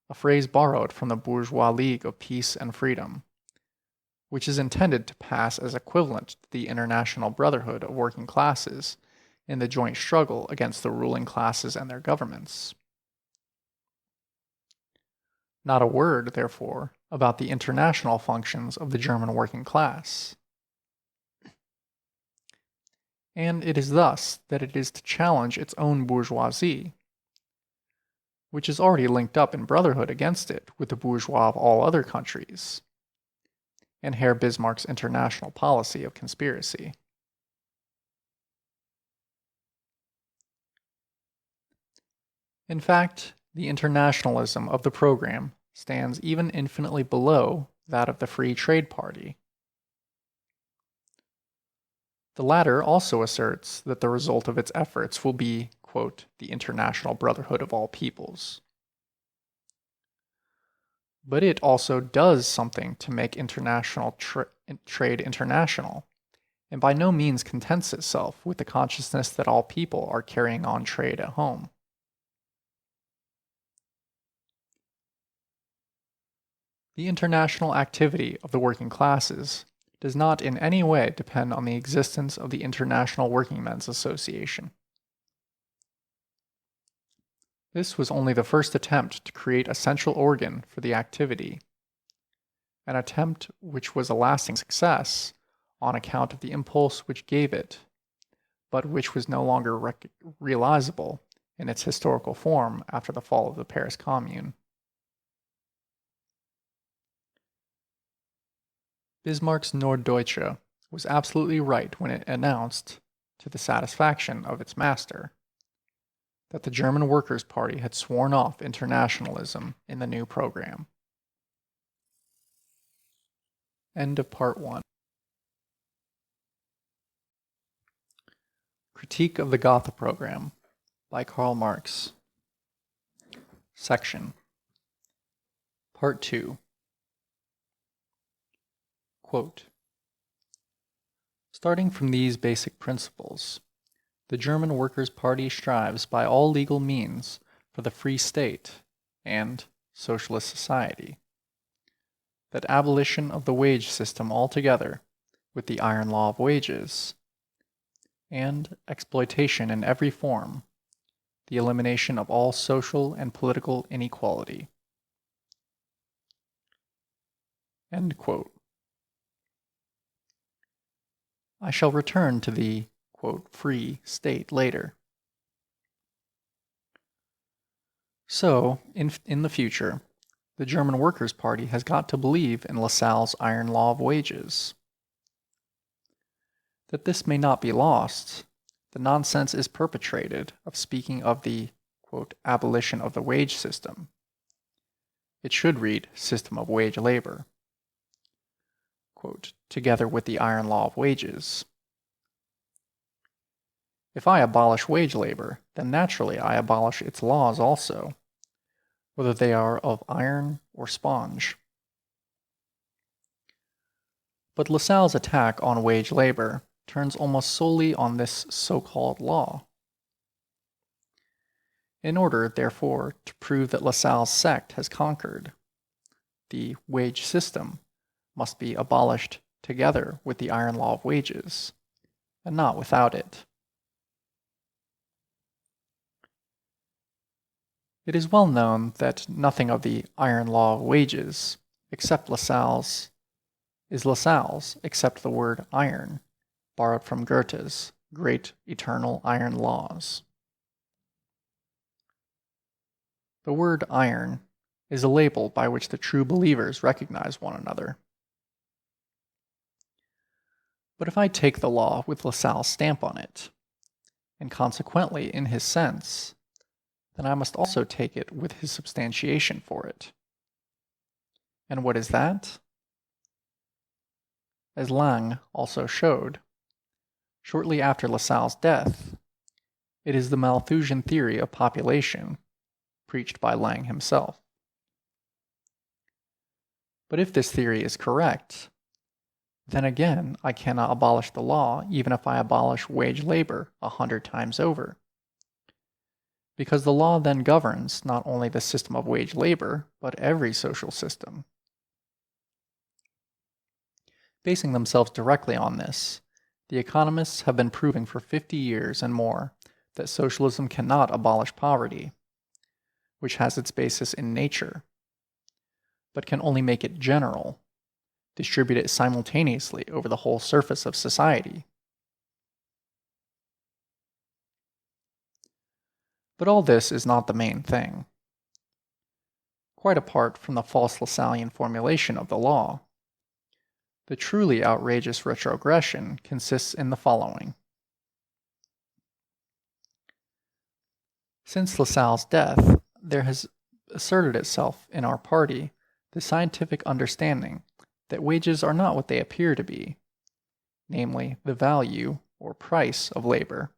a phrase borrowed from the Bourgeois League of Peace and Freedom, which is intended to pass as equivalent to the international brotherhood of working classes in the joint struggle against the ruling classes and their governments. Not a word, therefore, about the international functions of the German working class. And it is thus that it is to challenge its own bourgeoisie, which is already linked up in brotherhood against it with the bourgeois of all other countries, and Herr Bismarck's international policy of conspiracy. In fact, the internationalism of the program stands even infinitely below that of the Free Trade Party. The latter also asserts that the result of its efforts will be, quote, the international brotherhood of all peoples. But it also does something to make international trade international, and by no means contents itself with the consciousness that all people are carrying on trade at home. The international activity of the working classes does not in any way depend on the existence of the International Workingmen's Association. This was only the first attempt to create a central organ for the activity, an attempt which was a lasting success on account of the impulse which gave it, but which was no longer realizable in its historical form after the fall of the Paris Commune. Bismarck's Norddeutsche was absolutely right when it announced, to the satisfaction of its master, that the German Workers' Party had sworn off internationalism in the new program. End of Part 1. Critique of the Gotha Program by Karl Marx. Section. Part 2. Quote, starting from these basic principles, the German Workers' Party strives by all legal means for the free state and socialist society, that abolition of the wage system altogether, with the iron law of wages, and exploitation in every form, the elimination of all social and political inequality. End quote. I shall return to the, quote, free state later. So, in the future, the German Workers' Party has got to believe in Lassalle's iron law of wages. That this may not be lost, the nonsense is perpetrated of speaking of the, quote, abolition of the wage system. It should read system of wage labor, quote, together with the iron law of wages. If I abolish wage labor, then naturally I abolish its laws also, whether they are of iron or sponge. But Lassalle's attack on wage labor turns almost solely on this so-called law. In order, therefore, to prove that Lassalle's sect has conquered, the wage system must be abolished together with the iron law of wages, and not without it. It is well known that nothing of the iron law of wages, except Lassalle's, is Lassalle's, except the word iron, borrowed from Goethe's great eternal iron laws. The word iron is a label by which the true believers recognize one another. But if I take the law with Lassalle's stamp on it, and consequently in his sense, then I must also take it with his substantiation for it. And what is that? As Lang also showed, shortly after Lassalle's death, it is the Malthusian theory of population, preached by Lang himself. But if this theory is correct, then again I cannot abolish the law even if I abolish wage labor 100 times over, because the law then governs not only the system of wage labor, but every social system. Basing themselves directly on this, the economists have been proving for 50 years and more that socialism cannot abolish poverty, which has its basis in nature, but can only make it general, distribute it simultaneously over the whole surface of society. But all this is not the main thing. Quite apart from the false Lassallean formulation of the law, the truly outrageous retrogression consists in the following. Since Lassalle's death, there has asserted itself in our party the scientific understanding that wages are not what they appear to be, namely the value or price of labor,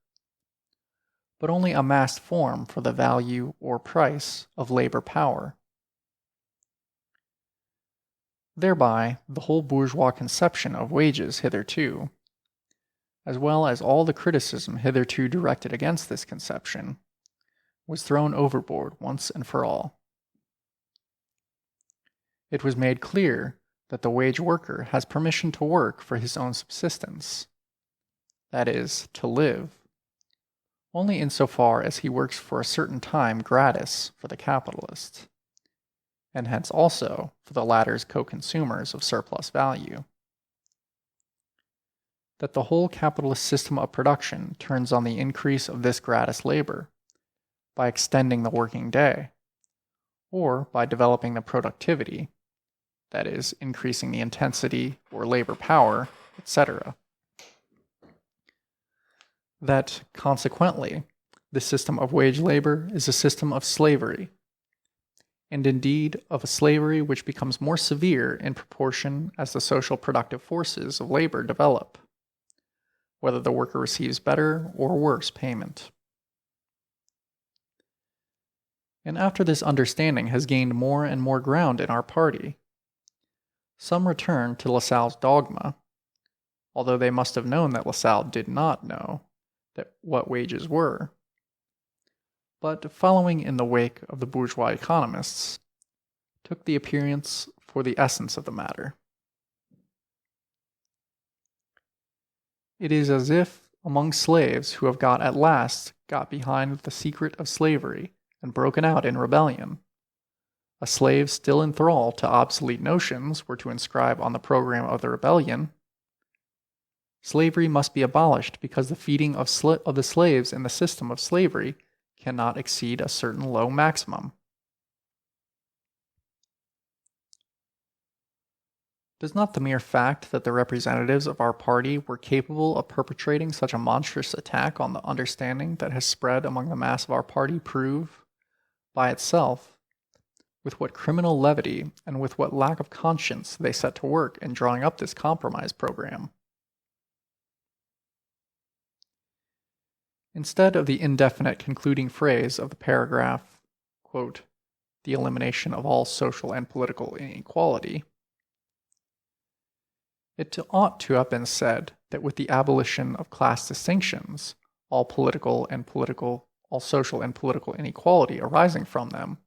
but only a massed form for the value or price of labor power. Thereby, the whole bourgeois conception of wages hitherto, as well as all the criticism hitherto directed against this conception, was thrown overboard once and for all. It was made clear that the wage worker has permission to work for his own subsistence, that is, to live, only insofar as he works for a certain time gratis for the capitalist, and hence also for the latter's co-consumers of surplus value. That the whole capitalist system of production turns on the increase of this gratis labor by extending the working day, or by developing the productivity, that is, increasing the intensity or labor power, etc. That, consequently, the system of wage labor is a system of slavery, and indeed of a slavery which becomes more severe in proportion as the social productive forces of labor develop, whether the worker receives better or worse payment. And after this understanding has gained more and more ground in our party, some return to Lassalle's dogma, although they must have known that Lassalle did not know what wages were, but following in the wake of the bourgeois economists, took the appearance for the essence of the matter. It is as if among slaves who have at last got behind the secret of slavery and broken out in rebellion, a slave still in thrall to obsolete notions were to inscribe on the program of the rebellion, slavery must be abolished because the feeding of the slaves in the system of slavery cannot exceed a certain low maximum. Does not the mere fact that the representatives of our party were capable of perpetrating such a monstrous attack on the understanding that has spread among the mass of our party prove, by itself, with what criminal levity and with what lack of conscience they set to work in drawing up this compromise program? Instead of the indefinite concluding phrase of the paragraph, quote, "the elimination of all social and political inequality," it ought to have been said that with the abolition of class distinctions, all social and political inequality arising from them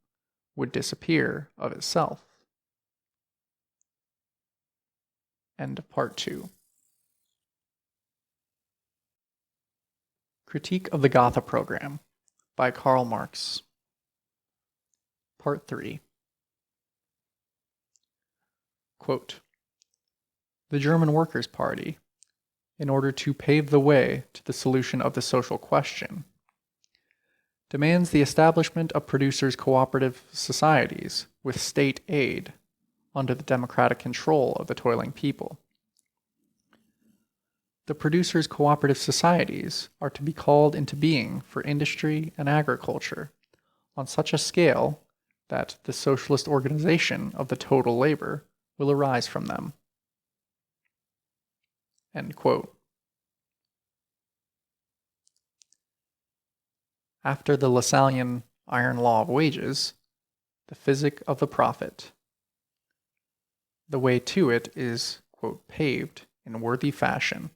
would disappear of itself. End of part 2. Critique of the Gotha Program by Karl Marx. Part 3. Quote, "The German Workers' Party, in order to pave the way to the solution of the social question, demands the establishment of producers' cooperative societies with state aid under the democratic control of the toiling people. The producers' cooperative societies are to be called into being for industry and agriculture on such a scale that the socialist organization of the total labor will arise from them." End quote. After the Lassallean iron law of wages, the physic of the profit, the way to it is, quote, "paved in worthy fashion."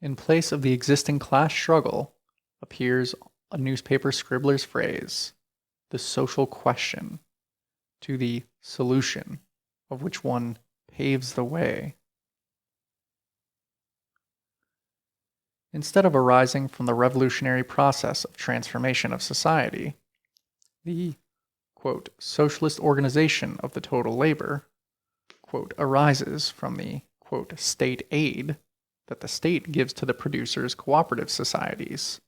In place of the existing class struggle appears a newspaper scribbler's phrase, "the social question," to the solution of which one paves the way. Instead of arising from the revolutionary process of transformation of society, the, quote, "socialist organization of the total labor," quote, "arises from the, quote, state aid that the state gives to the producers' cooperative societies,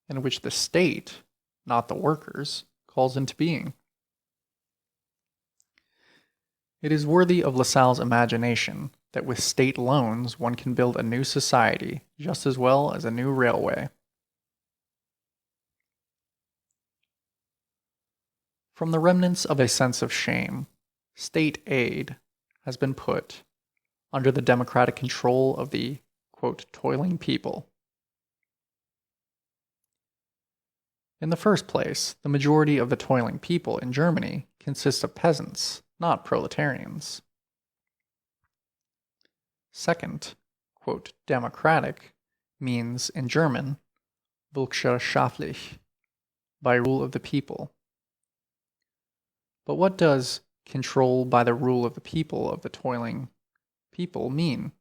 and which the state, not the workers, calls into being." It is worthy of Lassalle's imagination that with state loans one can build a new society just as well as a new railway. From the remnants of a sense of shame, state aid has been put under the democratic control of the, quote, "toiling people." In the first place, the majority of the toiling people in Germany consists of peasants, not proletarians. Second, quote, "democratic" means in German volkswirtschaftlich, by rule of the people. But what does control by the rule of the people of the toiling people mean?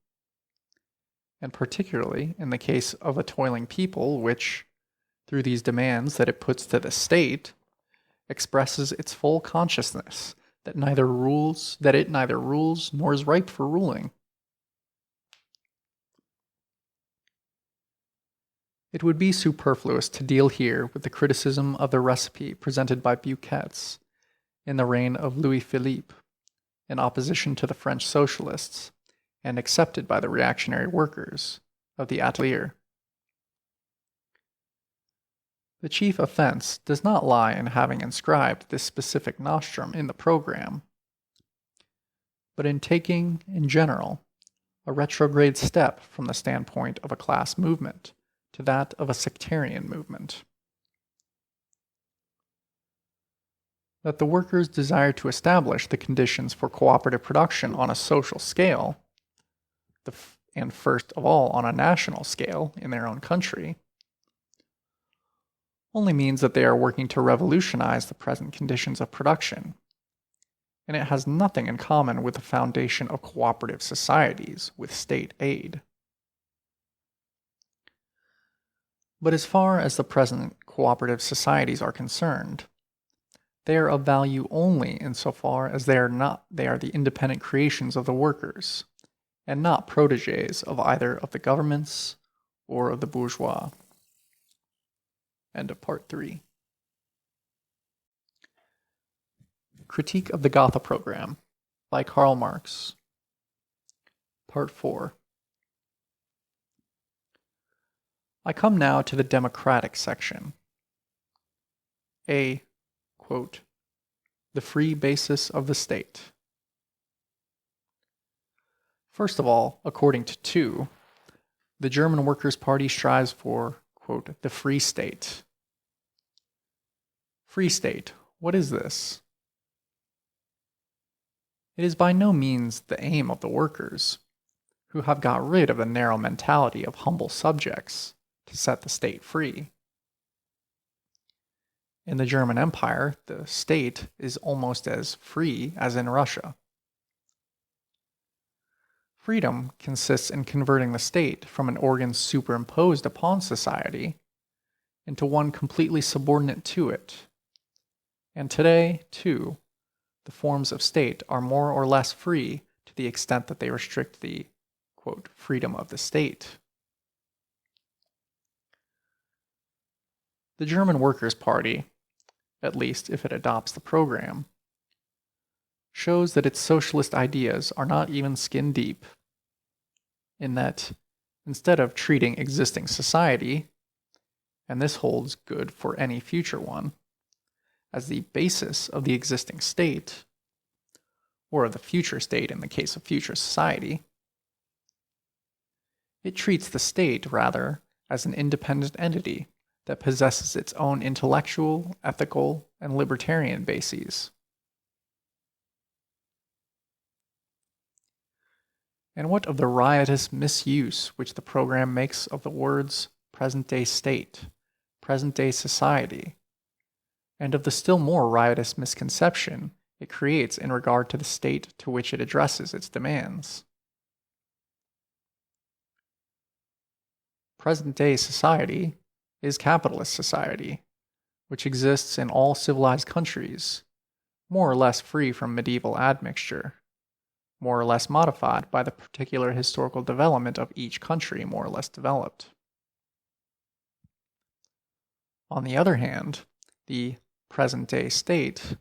And particularly in the case of a toiling people which, through these demands that it puts to the state, expresses its full consciousness that it neither rules nor is ripe for ruling. It would be superfluous to deal here with the criticism of the recipe presented by Bucquet's in the reign of Louis Philippe, in opposition to the French socialists, and accepted by the reactionary workers of the Atelier. The chief offense does not lie in having inscribed this specific nostrum in the program, but in taking, in general, a retrograde step from the standpoint of a class movement to that of a sectarian movement. That the workers desire to establish the conditions for cooperative production on a social scale, and first of all on a national scale in their own country, only means that they are working to revolutionize the present conditions of production, and it has nothing in common with the foundation of cooperative societies with state aid. But as far as the present cooperative societies are concerned, they are of value only insofar as they are the independent creations of the workers, and not protégés of either of the governments or of the bourgeois. End of part 3. Critique of the Gotha Program by Karl Marx. Part 4. I come now to the democratic section. A, quote, the free basis of the state. First of all, according to 2, the German Workers' Party strives for, quote, the free state. Free state, what is this? It is by no means the aim of the workers, who have got rid of the narrow mentality of humble subjects, to set the state free. In the German Empire, the state is almost as free as in Russia. Freedom consists in converting the state from an organ superimposed upon society into one completely subordinate to it. And today, too, the forms of state are more or less free to the extent that they restrict the, quote, freedom of the state. The German Workers' Party, at least if it adopts the program, shows that its socialist ideas are not even skin deep, in that instead of treating existing society, and this holds good for any future one, as the basis of the existing state, or of the future state in the case of future society, it treats the state rather as an independent entity that possesses its own intellectual, ethical, and libertarian bases. And what of the riotous misuse which the program makes of the words present-day state, present-day society, and of the still more riotous misconception it creates in regard to the state to which it addresses its demands? Present-day society is capitalist society, which exists in all civilized countries, more or less free from medieval admixture, more or less modified by the particular historical development of each country more or less developed. On the other hand, the present-day state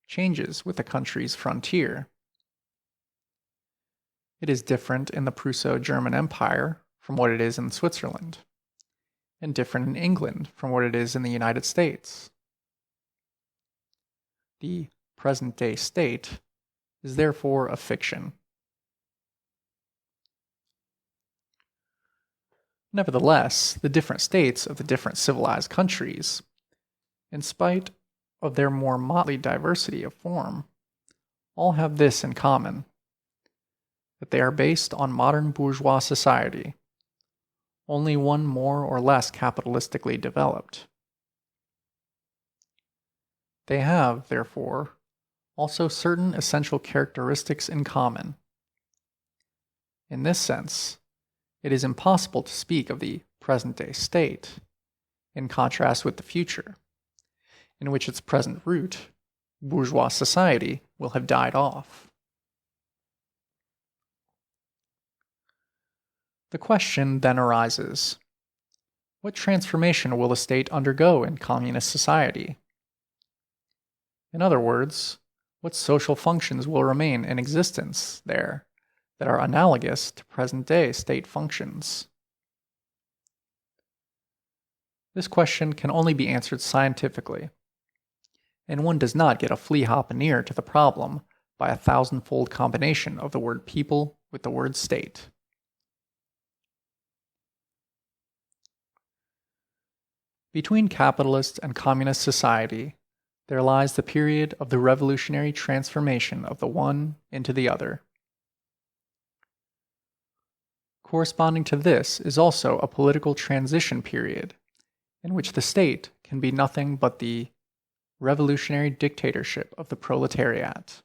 changes with the country's frontier. It is different in the Prusso-German Empire from what it is in Switzerland, and different in England from what it is in the United States. The present-day state is therefore a fiction. Nevertheless, the different states of the different civilized countries, in spite of their more motley diversity of form, all have this in common, that they are based on modern bourgeois society, only one more or less capitalistically developed. They have, therefore, also certain essential characteristics in common. In this sense, it is impossible to speak of the present-day state in contrast with the future, in which its present root, bourgeois society, will have died off. The question then arises, what transformation will the state undergo in communist society? In other words, what social functions will remain in existence there that are analogous to present-day state functions? This question can only be answered scientifically, and one does not get a flea-hop near to the problem by a thousand-fold combination of the word people with the word state. Between capitalist and communist society, there lies the period of the revolutionary transformation of the one into the other. Corresponding to this is also a political transition period, in which the state can be nothing but the revolutionary dictatorship of the proletariat.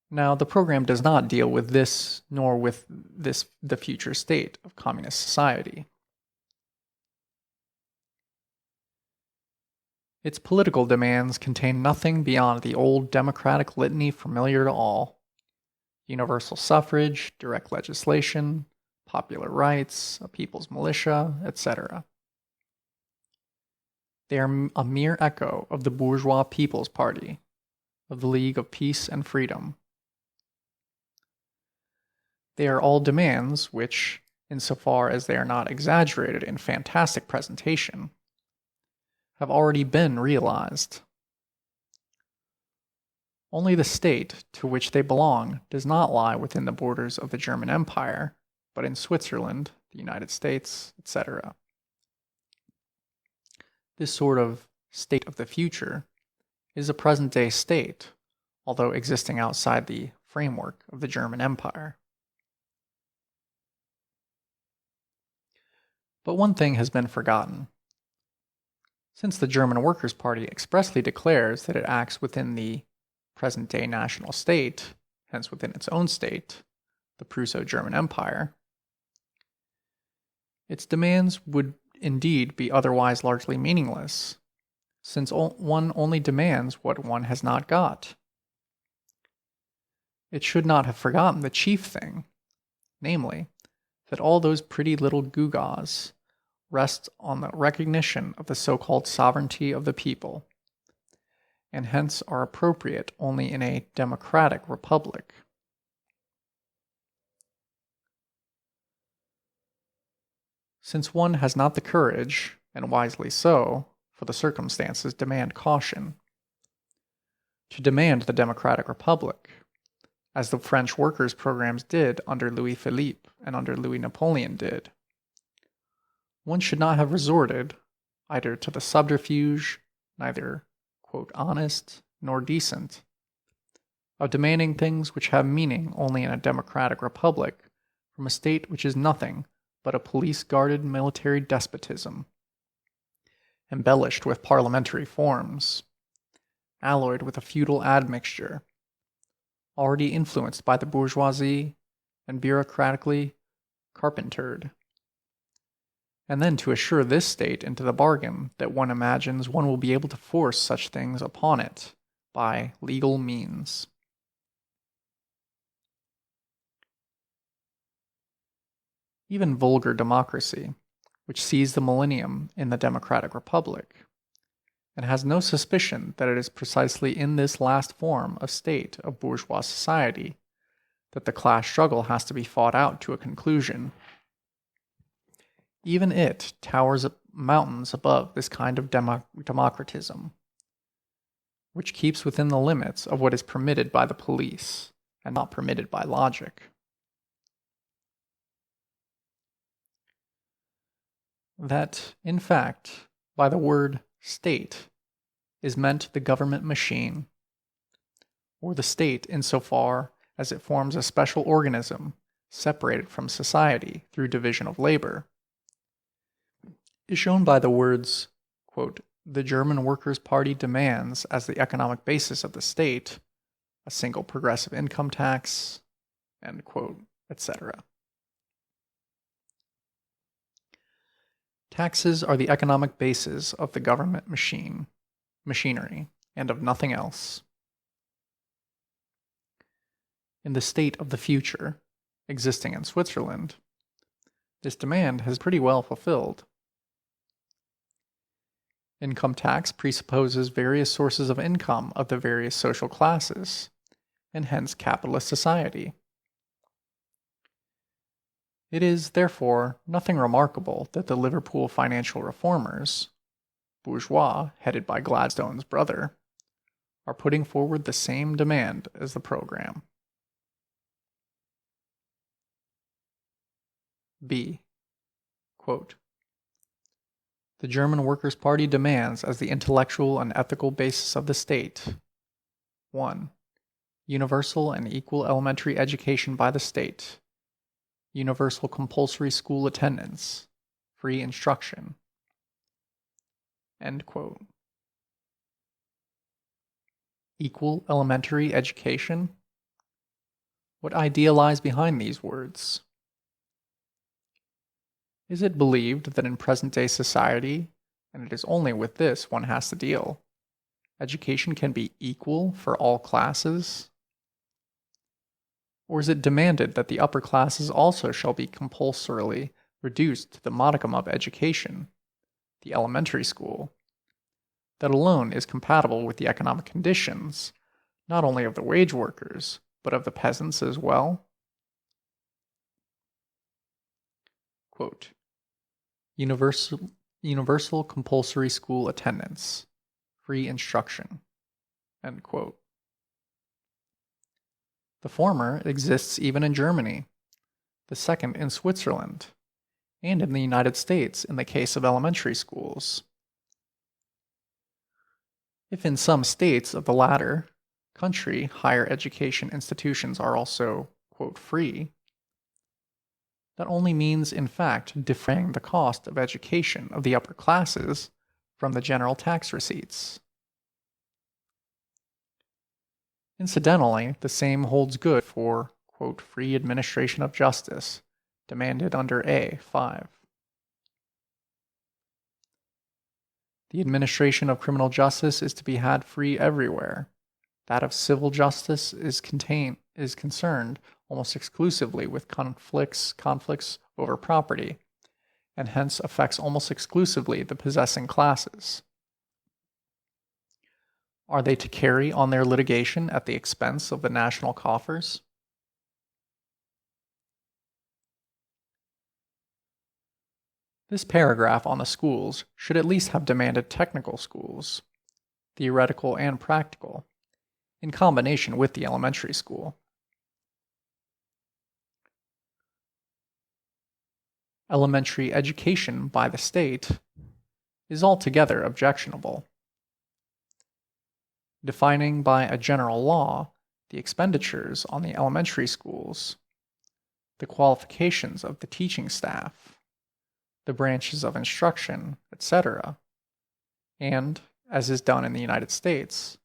Now, the program does not deal with this, nor with the future state of communist society. Its political demands contain nothing beyond the old democratic litany familiar to all: universal suffrage, direct legislation, popular rights, a people's militia, etc. They are a mere echo of the bourgeois People's Party, of the League of Peace and Freedom. They are all demands which, insofar as they are not exaggerated in fantastic presentation, have already been realized. Only the state to which they belong does not lie within the borders of the German Empire, but in Switzerland, the United States, etc. This sort of state of the future is a present-day state, although existing outside the framework of the German Empire. But one thing has been forgotten. Since the German Workers' Party expressly declares that it acts within the present-day national state, hence within its own state, the Prusso-German Empire, its demands would indeed be otherwise largely meaningless, since one only demands what one has not got. It should not have forgotten the chief thing, namely, that all those pretty little gewgaws rest on the recognition of the so-called sovereignty of the people, and hence are appropriate only in a democratic republic. Since one has not the courage, and wisely so, for the circumstances demand caution, to demand the democratic republic, as the French workers' programs did under Louis Philippe and under Louis Napoleon did, one should not have resorted either to the subterfuge, neither, quote, honest nor decent, of demanding things which have meaning only in a democratic republic from a state which is nothing but a police-guarded military despotism, embellished with parliamentary forms, alloyed with a feudal admixture, already influenced by the bourgeoisie and bureaucratically carpentered. And then to assure this state into the bargain that one imagines one will be able to force such things upon it by legal means. Even vulgar democracy, which sees the millennium in the democratic republic, and has no suspicion that it is precisely in this last form of state of bourgeois society that the class struggle has to be fought out to a conclusion, even it towers mountains above this kind of democratism, which keeps within the limits of what is permitted by the police and not permitted by logic. That, in fact, by the word state is meant the government machine, or the state insofar as it forms a special organism separated from society through division of labor, is shown by the words, quote, the German Workers' Party demands as the economic basis of the state a single progressive income tax, end quote, etc. Taxes are the economic basis of the government machinery, and of nothing else. In the state of the future, existing in Switzerland, this demand has pretty well fulfilled. Income tax presupposes various sources of income of the various social classes, and hence capitalist society. It is, therefore, nothing remarkable that the Liverpool financial reformers, bourgeois headed by Gladstone's brother, are putting forward the same demand as the program. B. Quote, the German Workers' Party demands as the intellectual and ethical basis of the state 1. Universal and equal elementary education by the state, universal compulsory school attendance, free instruction. End quote. Equal elementary education? What idea lies behind these words? Is it believed that in present-day society, and it is only with this one has to deal, education can be equal for all classes? Or is it demanded that the upper classes also shall be compulsorily reduced to the modicum of education, the elementary school, that alone is compatible with the economic conditions, not only of the wage workers, but of the peasants as well? Quote, universal compulsory school attendance, free instruction. End quote. The former exists even in Germany, the second in Switzerland, and in the United States in the case of elementary schools. If in some states of the latter country higher education institutions are also, quote, free, that only means, in fact, defraying the cost of education of the upper classes from the general tax receipts. Incidentally, the same holds good for, quote, free administration of justice, demanded under A. 5. The administration of criminal justice is to be had free everywhere. That of civil justice is concerned almost exclusively with conflicts over property, and hence affects almost exclusively the possessing classes. Are they to carry on their litigation at the expense of the national coffers? This paragraph on the schools should at least have demanded technical schools, theoretical and practical, in combination with the elementary school. Elementary education by the state is altogether objectionable. Defining by a general law the expenditures on the elementary schools, the qualifications of the teaching staff, the branches of instruction, etc., and, as is done in the United States,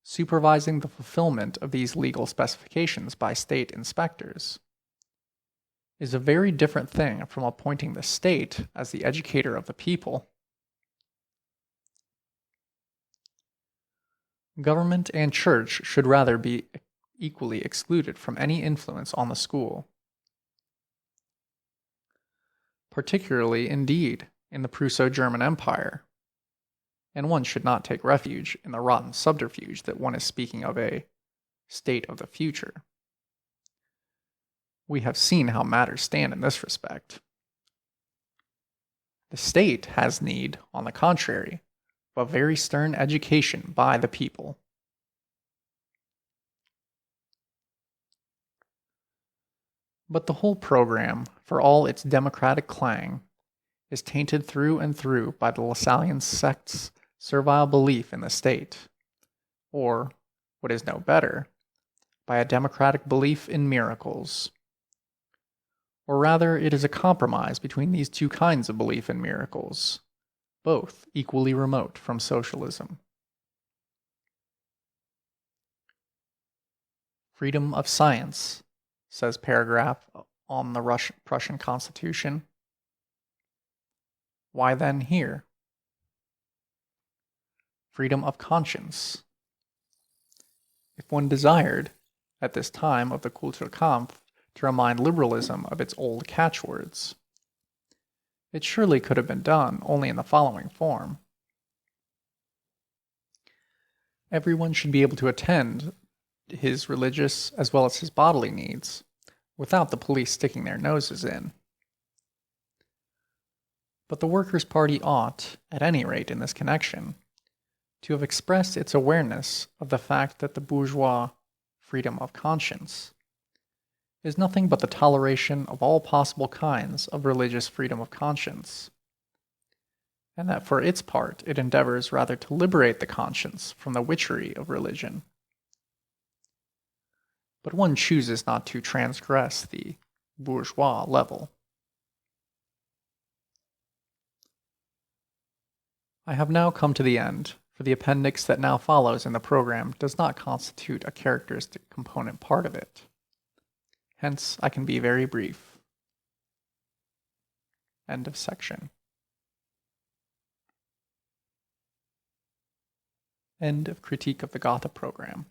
supervising the fulfillment of these legal specifications by state inspectors, is a very different thing from appointing the state as the educator of the people. Government and church should rather be equally excluded from any influence on the school. Particularly, indeed, in the Prusso-German Empire, and one should not take refuge in the rotten subterfuge that one is speaking of a state of the future. We have seen how matters stand in this respect. The state has need, on the contrary, of a very stern education by the people. But the whole program, for all its democratic clang, is tainted through and through by the Lassallean sect's servile belief in the state, or, what is no better, by a democratic belief in miracles. Or rather, it is a compromise between these two kinds of belief in miracles, both equally remote from socialism. Freedom of science, says paragraph on the Prussian Constitution. Why then here? Freedom of conscience. If one desired, at this time of the Kulturkampf, to remind liberalism of its old catchwords, it surely could have been done only in the following form. Everyone should be able to attend his religious as well as his bodily needs without the police sticking their noses in. But the Workers' Party ought, at any rate in this connection, to have expressed its awareness of the fact that the bourgeois freedom of conscience is nothing but the toleration of all possible kinds of religious freedom of conscience, and that for its part it endeavors rather to liberate the conscience from the witchery of religion. But one chooses not to transgress the bourgeois level. I have now come to the end, for the appendix that now follows in the program does not constitute a characteristic component part of it. Hence, I can be very brief. End of section. End of critique of the Gotha program.